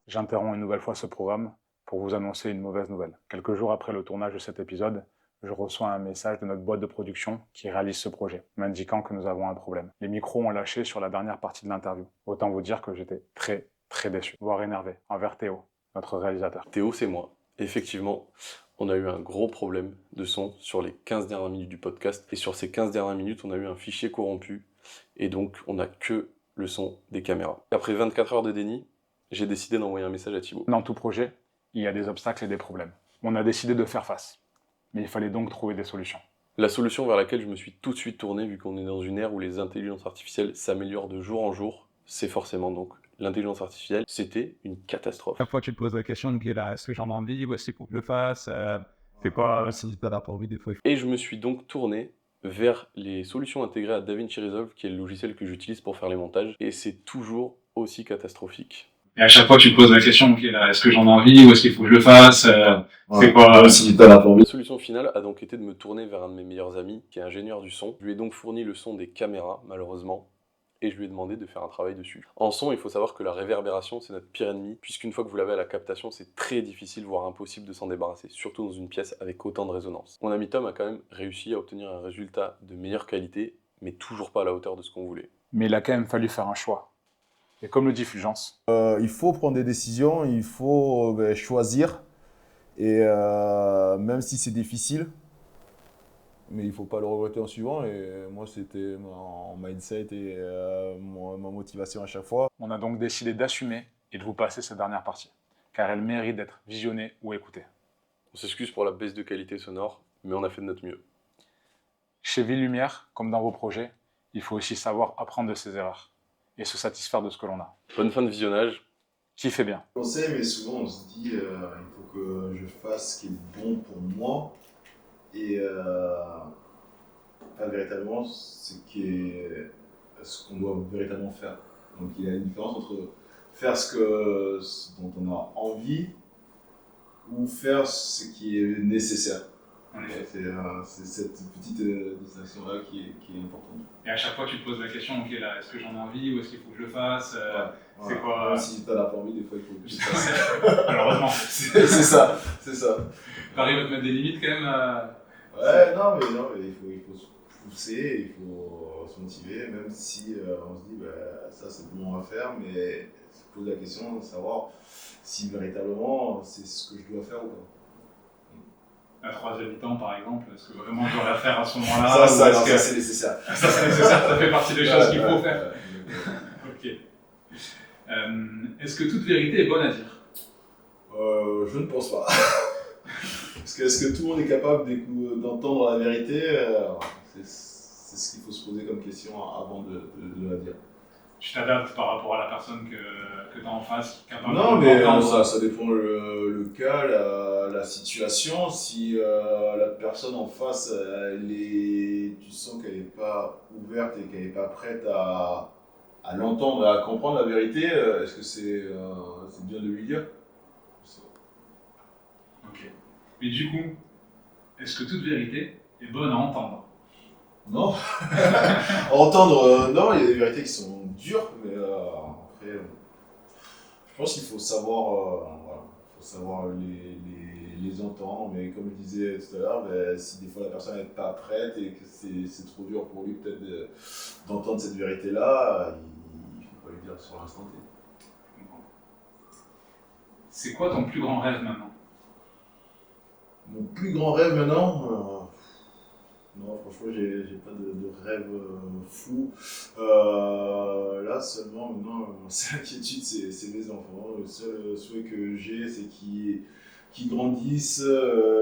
J'interromps une nouvelle fois ce programme pour vous annoncer une mauvaise nouvelle. Quelques jours après le tournage de cet épisode, je reçois un message de notre boîte de production qui réalise ce projet, m'indiquant que nous avons un problème. Les micros ont lâché sur la dernière partie de l'interview. Autant vous dire que j'étais très, très déçu, voire énervé, envers Théo, notre réalisateur. Théo, c'est moi. Effectivement, on a eu un gros problème de son sur les 15 dernières minutes du podcast. Et sur ces 15 dernières minutes, on a eu un fichier corrompu. Et donc, on n'a que le son des caméras. Après 24 heures de déni, j'ai décidé d'envoyer un message à Thibaut. Dans tout projet, il y a des obstacles et des problèmes. On a décidé de faire face. Mais il fallait donc trouver des solutions. La solution vers laquelle je me suis tout de suite tourné, vu qu'on est dans une ère où les intelligences artificielles s'améliorent de jour en jour, c'est forcément donc l'intelligence artificielle. C'était une catastrophe. Chaque fois que tu te poses la question, est-ce que j'en ai envie, ou est-ce qu'il faut que je le fasse, c'est quoi, si t'as pas envie des fois. Et je me suis donc tourné vers les solutions intégrées à DaVinci Resolve, qui est le logiciel que j'utilise pour faire les montages, et c'est toujours aussi catastrophique. Et à chaque fois que tu te poses la question, est-ce que j'en ai envie ou est-ce qu'il faut que je le fasse, c'est quoi si t'as la La solution finale a donc été de me tourner vers un de mes meilleurs amis, qui est ingénieur du son. Je lui ai donc fourni le son des caméras, malheureusement, et je lui ai demandé de faire un travail dessus. En son, il faut savoir que la réverbération, c'est notre pire ennemi, puisqu'une fois que vous l'avez à la captation, c'est très difficile, voire impossible de s'en débarrasser, surtout dans une pièce avec autant de résonance. Mon ami Tom a quand même réussi à obtenir un résultat de meilleure qualité, mais toujours pas à la hauteur de ce qu'on voulait. Mais il a quand même fallu faire un choix. Et comme le dit Fulgence, il faut prendre des décisions, il faut choisir. Et même si c'est difficile, mais il ne faut pas le regretter en suivant. Et moi, c'était mon mindset et ma motivation à chaque fois. on a donc décidé d'assumer et de vous passer cette dernière partie, car elle mérite d'être visionnée ou écoutée. On s'excuse pour la baisse de qualité sonore, mais on a fait de notre mieux. Chez Ville Lumière, comme dans vos projets, il faut aussi savoir apprendre de ses erreurs et se satisfaire de ce que l'on a. Bonne fin de visionnage. Qui fait bien. On sait, mais souvent on se dit il faut que je fasse ce qui est bon pour moi et pas véritablement ce qu'on doit véritablement faire. Donc il y a une différence entre faire ce dont on a envie ou faire ce qui est nécessaire. C'est cette petite distinction-là qui est importante. Et à chaque fois que tu te poses la question, est-ce que j'en ai envie ou est-ce qu'il faut que je le fasse, c'est quoi Même si t'en as pas envie, des fois il faut que tu le fasses. Malheureusement. c'est ça. T'arrives à te mettre des limites quand même Ouais, non, mais il faut se pousser, il faut se motiver, même si on se dit ça c'est bon à faire, mais se poser la question de savoir si véritablement c'est ce que je dois faire ou pas. À 3 habitants par exemple, est-ce que vraiment je dois la faire à ce moment-là Ça c'est nécessaire. Ça c'est nécessaire, ça fait partie des choses qu'il faut faire. Ok. Est-ce que toute vérité est bonne à dire? Je ne pense pas. Parce que est-ce que tout le monde est capable d'entendre la vérité? C'est ce qu'il faut se poser comme question avant de la dire. Tu t'adaptes par rapport à la personne que tu as en face, qui est capable non, mais ça dépend le cas, la situation. Si la personne en face, tu sens qu'elle n'est pas ouverte et qu'elle n'est pas prête à l'entendre et à comprendre la vérité, est-ce que c'est bien de lui dire? Ok. Mais du coup, est-ce que toute vérité est bonne à entendre? Non. À entendre, non, il y a des vérités qui sont dures, mais après, je pense qu'il faut savoir, voilà, faut savoir les entendre, mais comme je disais tout à l'heure, ben, si des fois la personne n'est pas prête et que c'est trop dur pour lui peut-être d'entendre cette vérité-là, il ne faut pas lui dire sur l'instant T. C'est quoi ton plus grand rêve maintenant? Mon plus grand rêve maintenant, non, franchement, j'ai pas de rêve fou. Là, seulement, maintenant, ma seule inquiétude, c'est mes enfants. Le seul souhait que j'ai, c'est qu'ils grandissent,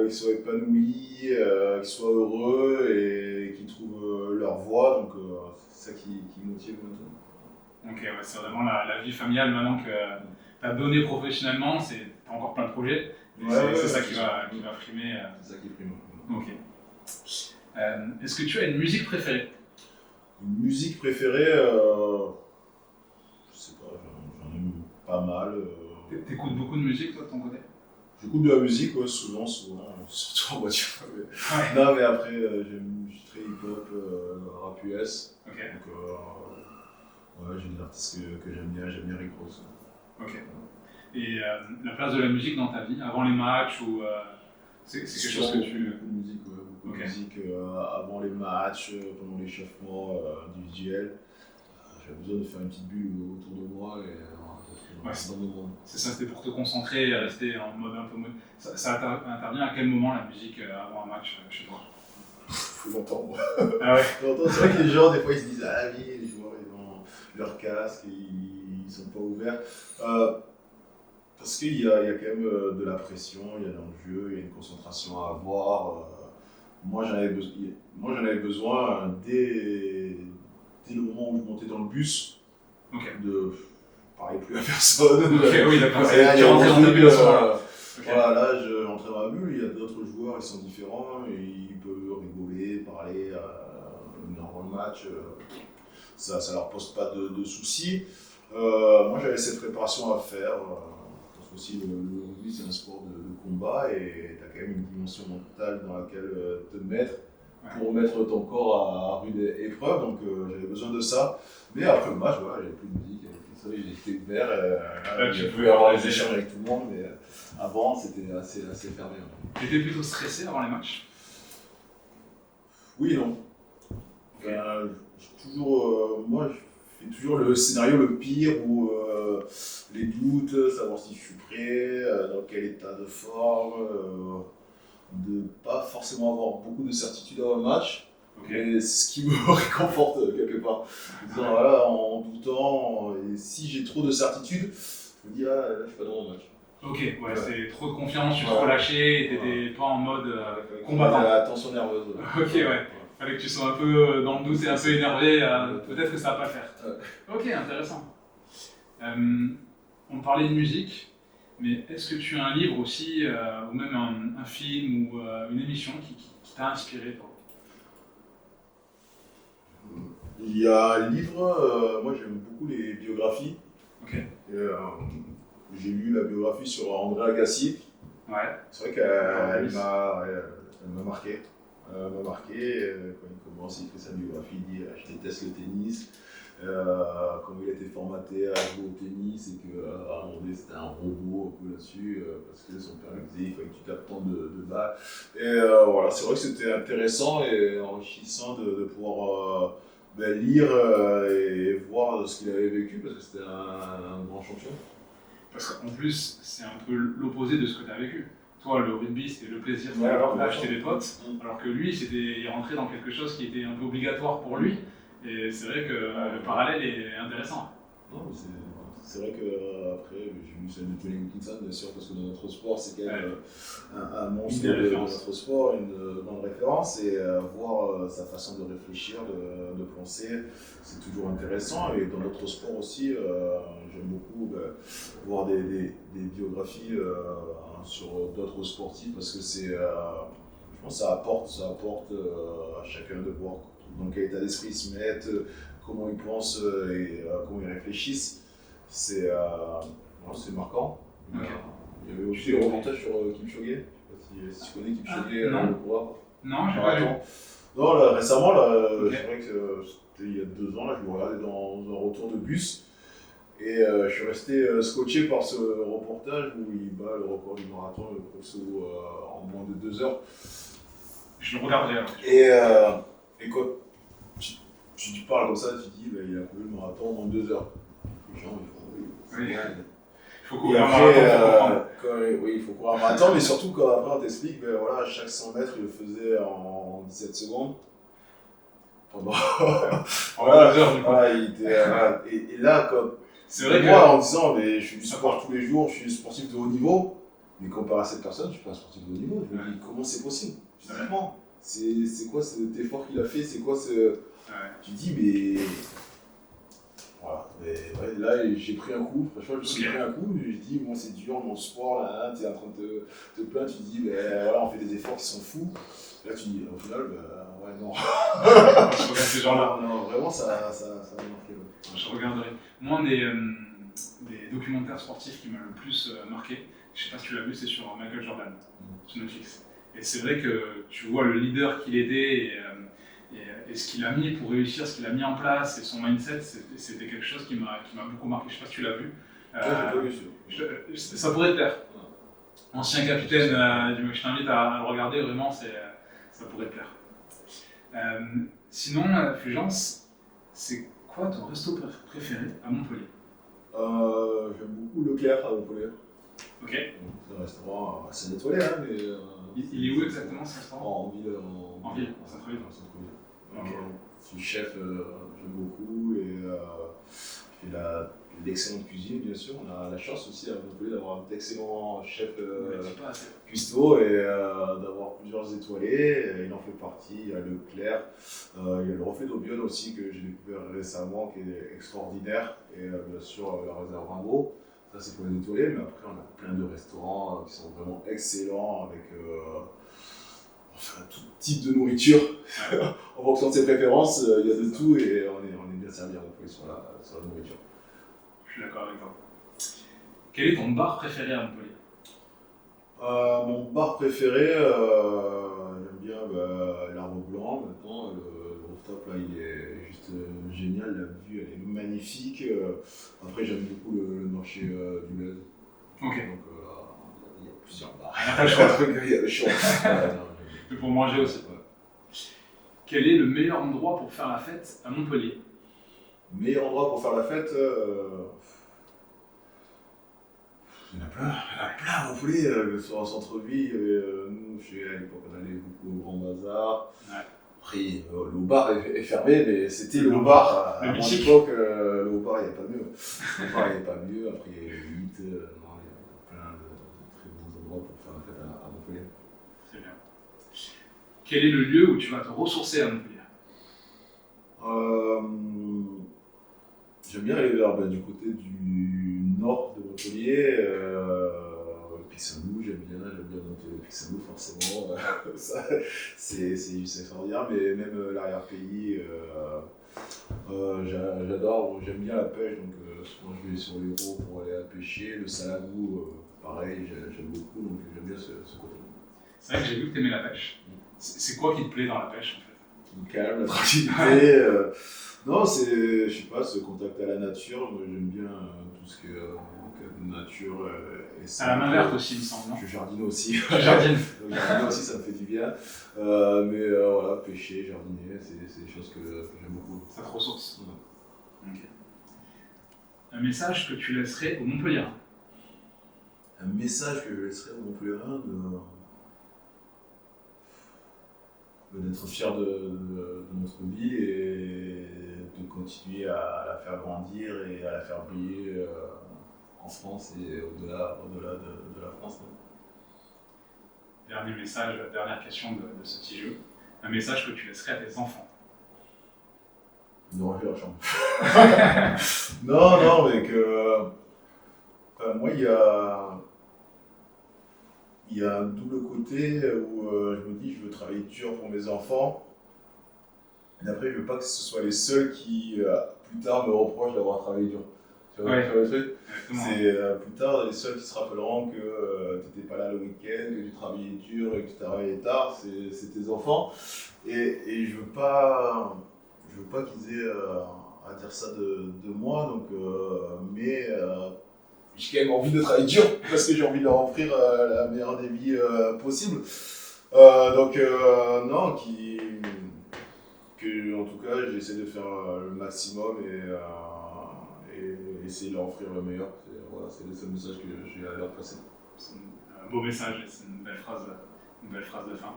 qu'ils soient épanouis, qu'ils soient heureux et qu'ils trouvent leur voie. Donc, c'est ça qui me motive maintenant. Ok, ouais, c'est vraiment la vie familiale maintenant que tu as donné professionnellement, t'as encore plein de projets, mais c'est ça qui va primer. C'est ça qui prime. Ok. Est-ce que tu as une musique préférée? Une musique préférée, je sais pas, j'en aime pas mal. T'écoutes beaucoup de musique toi de ton côté? J'écoute de la musique, ouais, souvent, surtout en voiture. Ouais. Non, mais après, je suis très hip-hop, rap US. Ok. Donc, ouais, j'ai des artistes que j'aime bien Rick Ross. Ok. Et la place de la musique dans ta vie, avant les matchs ou c'est quelque chose que tu... Beaucoup de musique, ouais, beaucoup Ok. de musique avant les matchs, pendant l'échauffement individuel. J'avais besoin de faire une petite bulle autour de moi et Ouais, dans mon monde. C'est ça, c'était pour te concentrer et rester en mode un peu... Ça intervient à quel moment la musique avant un match chez toi? Faut l'entendre. Ah ouais. C'est vrai que les gens, des fois, ils se disent ah oui, les joueurs, ils ont leur casque, ils sont pas ouverts. Parce qu'il y a quand même de la pression, il y a de l'enjeu, il y a une concentration à avoir. Moi, j'en avais besoin dès le moment où je montais dans le bus, de parler plus à personne. Ok, oui, d'accord. Tu rentrais dans ta bulle à ce moment-là. Voilà, là, je rentrais dans ma bulle, il y a d'autres joueurs, ils sont différents, et ils peuvent rigoler, parler dans le match. Ça leur pose pas de soucis. Moi, j'avais cette préparation à faire. Parce que aussi, le rugby, c'est un sport de combat, et tu as quand même une dimension mentale dans laquelle te mettre pour mettre ton corps à rude épreuve. Donc, j'avais besoin de ça. Mais après le match, voilà, j'avais plus de musique. J'étais ouvert, je pouvais avoir des échanges avec tout le monde, mais avant c'était assez fermé. Tu étais plutôt stressé avant les matchs? Oui et non. Moi je fais toujours le scénario le pire où les doutes, savoir si je suis prêt, dans quel état de forme, de pas forcément avoir beaucoup de certitude avant le match. Et c'est ce qui me réconforte quelque part. En disant, voilà, en doutant, et si j'ai trop de certitude, je me dis, là, je suis pas dans mon match. Ok, ouais, c'est trop de confiance, tu es trop lâché, t'étais pas en mode combattant. La tension nerveuse. Ok, ouais. Fallait que tu sois un peu dans le doute et un peu énervé, peut-être que ça va pas le faire. Ok, intéressant. On parlait de musique, mais est-ce que tu as un livre aussi, ou même un film ou une émission qui t'a inspiré toi? Il y a un livre, moi j'aime beaucoup les biographies. Ok. J'ai lu la biographie sur André Agassi. Ouais. C'est vrai qu'elle m'a marqué. Quand il commence, il fait sa biographie, il dit je déteste le tennis. Comment il a été formaté à jouer au tennis et qu'à un moment donné c'était un robot un peu là-dessus parce que son père lui disait il fallait que tu tapes tant de balles. Et voilà, c'est vrai que c'était intéressant et enrichissant de pouvoir lire et voir ce qu'il avait vécu parce que c'était un grand champion. Parce qu'en plus, c'est un peu l'opposé de ce que tu as vécu. Toi, le rugby, c'était le plaisir d'acheter des potes, alors que lui, il rentrait dans quelque chose qui était un peu obligatoire pour lui. Et c'est vrai que le parallèle est intéressant. Non, c'est vrai que après j'ai lu celle de Tony Wilkinson, bien sûr, parce que dans notre sport, c'est quand même un monstre de notre sport, une grande référence, et voir sa façon de réfléchir, de penser, c'est toujours intéressant. Et dans notre sport aussi, j'aime beaucoup voir des biographies sur d'autres sportifs, parce que je pense que ça apporte à chacun de voir dans quel état d'esprit ils se mettent, comment ils pensent et comment ils réfléchissent. C'est marquant. Okay. Il y avait aussi des reportages sur Kipchoge. Si tu connais Kipchoge, non. le coureur. Non, j'ai pas vu. Marathon. Non, là, récemment, là, Ok. c'est vrai que c'était il y a 2 ans, là, je le regardais dans un retour de bus. Et je suis resté scotché par ce reportage où il bat le record du marathon, le Crosso, en moins de 2 heures. Je le regarderai alors. Et quand tu parles comme ça, tu dis, bah, il a couru le marathon en moins de 2 heures. Les gens, ils font, oui, c'est Oui. bien. Il faut Et courir un après, marathon pour comprendre. oui, il faut courir un marathon, mais surtout quand après on t'explique, ben voilà, chaque 100 mètres, il le faisait en 17 secondes. Pendant. En 2 heures, du coup. Voilà, il était, voilà. Et là, quand. C'est vrai Moi, que. en disant, mais je fais du sport tous les jours, je suis sportif de haut niveau, mais comparé à cette personne, je suis pas un sportif de haut niveau. Je me dis, comment c'est possible physiquement? C'est quoi cet effort qu'il a fait? C'est quoi ce. Ouais. Tu dis, mais. Voilà. Mais ouais, là, j'ai pris un coup. Franchement, je me suis pris un coup. Je dis, moi, c'est dur, mon sport, là, tu es en train de te plaindre. Tu dis, ben voilà, on fait des efforts qui sont fous. Là, tu dis, au final, ben ouais, non. Je regarde ces gens-là. Non, vraiment, ça m'a marqué. Ouais. Je regarderai. Moi, un des documentaires sportifs qui m'a le plus marqué, je sais pas si tu l'as vu, c'est sur Michael Jordan, sur Netflix. Et c'est vrai que tu vois le leader qu'il aidait et ce qu'il a mis pour réussir, ce qu'il a mis en place et son mindset, c'était quelque chose qui m'a beaucoup marqué. Je sais pas si tu l'as vu. Ouais, j'ai pas vu ça. Ça pourrait te plaire. Ancien capitaine, je t'invite à le regarder, vraiment, ça pourrait te plaire. Sinon, Fulgence, c'est quoi ton resto préféré à Montpellier? J'aime beaucoup Leclerc à Montpellier. Ok. C'est un restaurant assez étoilé, hein, mais. Il est où exactement ce restaurant? En ville. En ville, en centre-ville. Ok. C'est le chef, j'aime beaucoup, et il fait d'excellente cuisine, bien sûr. On a la chance aussi à Montpellier d'avoir d'excellents chefs cuistots et d'avoir plusieurs étoilés. Il en fait partie. Il y a Leclerc, il y a le Reflet d'Aubion aussi que j'ai découvert récemment, qui est extraordinaire, et bien sûr la réserve Rimbaud. Ça, c'est pour les étoilés, mais après, on a plein de restaurants qui sont vraiment excellents avec enfin, tout type de nourriture. En fonction de ses préférences, il y a de tout et on est bien servi à Montpellier sur la nourriture. Je suis d'accord avec toi. Quel est ton bar préféré à Montpellier? Mon bar préféré, j'aime bien l'Arbre Blanc maintenant. Le rooftop, là, il est juste génial. La vue, elle est magnifique. Après, j'aime beaucoup le marché du Bled. Ok. Donc, il y a plusieurs bars. T'as le choix. Il y a le choix. Et pour manger aussi. Ouais. Quel est le meilleur endroit pour faire la fête à Montpellier? Meilleur endroit pour faire la fête, il y en a plein à Montpellier, sur un centre-ville. Nous, à l'époque, on allait beaucoup au Grand Bazar. Ouais. Après, le bar est fermé, mais c'était le bar. À mon mythique. époque, le bar, il n'y avait pas mieux. Le bar, il n'y avait pas mieux. Après, il y a eu 8. Il y a plein de très bons endroits pour faire la fête à Montpellier. C'est bien. Quel est le lieu où tu vas te ressourcer à Montpellier? J'aime bien aller du côté du nord de Montpellier, Pixelou, j'aime bien monter le Pixelou forcément, ça, c'est juste extraordinaire, mais même l'arrière-pays, j'adore, j'aime bien la pêche, donc souvent je vais sur les Hérault pour aller à pêcher, le Salagou, pareil, j'aime beaucoup, donc j'aime bien ce côté. C'est vrai que j'ai vu que tu aimais la pêche. C'est quoi qui te plaît dans la pêche en fait? Le calme, la tranquillité. Non, je sais pas, ce contact à la nature. Moi, j'aime bien tout ce que nature et À la main verte aussi, il me semble, non? Je jardine aussi. Tu jardines. Donc, jardiner aussi, ça me fait du bien. Mais voilà, pêcher, jardiner, c'est des choses que j'aime beaucoup. Ça te ressource. Ouais. Ok. Un message que tu laisserais aux Montpelliérains? Un message que je laisserais aux Montpelliérains d'être fier de notre vie et de continuer à la faire grandir et à la faire briller en France et au-delà de la France. Dernier message, dernière question de ce petit jeu. Un message que tu laisserais à tes enfants? De ranger leur chambre. Non, mais que moi, il y a un double côté où je me dis je veux travailler dur pour mes enfants. Et après, je veux pas que ce soit les seuls qui, plus tard, me reprochent d'avoir travaillé dur. Tu vois Ouais. le truc? Exactement. C'est plus tard les seuls qui se rappelleront que tu n'étais pas là le week-end, que tu travaillais dur et que tu travaillais tard, c'est tes enfants. Et je veux pas qu'ils aient à dire ça de moi, donc, mais j'ai quand même envie de travailler dur parce que j'ai envie de leur offrir la meilleure des vies possible. Donc non, que en tout cas j'essaie de faire le maximum et essayer de leur offrir le meilleur. C'est le seul message que j'ai à leur passer. C'est un beau message et c'est une belle phrase de fin.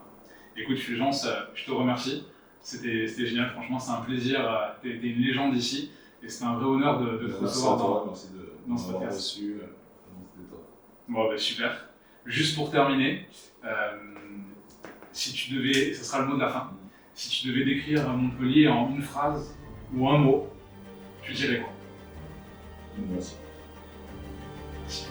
Écoute, Fulgence, je te remercie. C'était génial, franchement, c'est un plaisir. T'es une légende ici et c'est un vrai honneur de te recevoir dans ce podcast. Reçu, Bon, bah, super. Juste pour terminer, si tu devais, ce sera le mot de la fin, si tu devais décrire Montpellier en une phrase ou un mot, tu dirais quoi? Merci. Merci.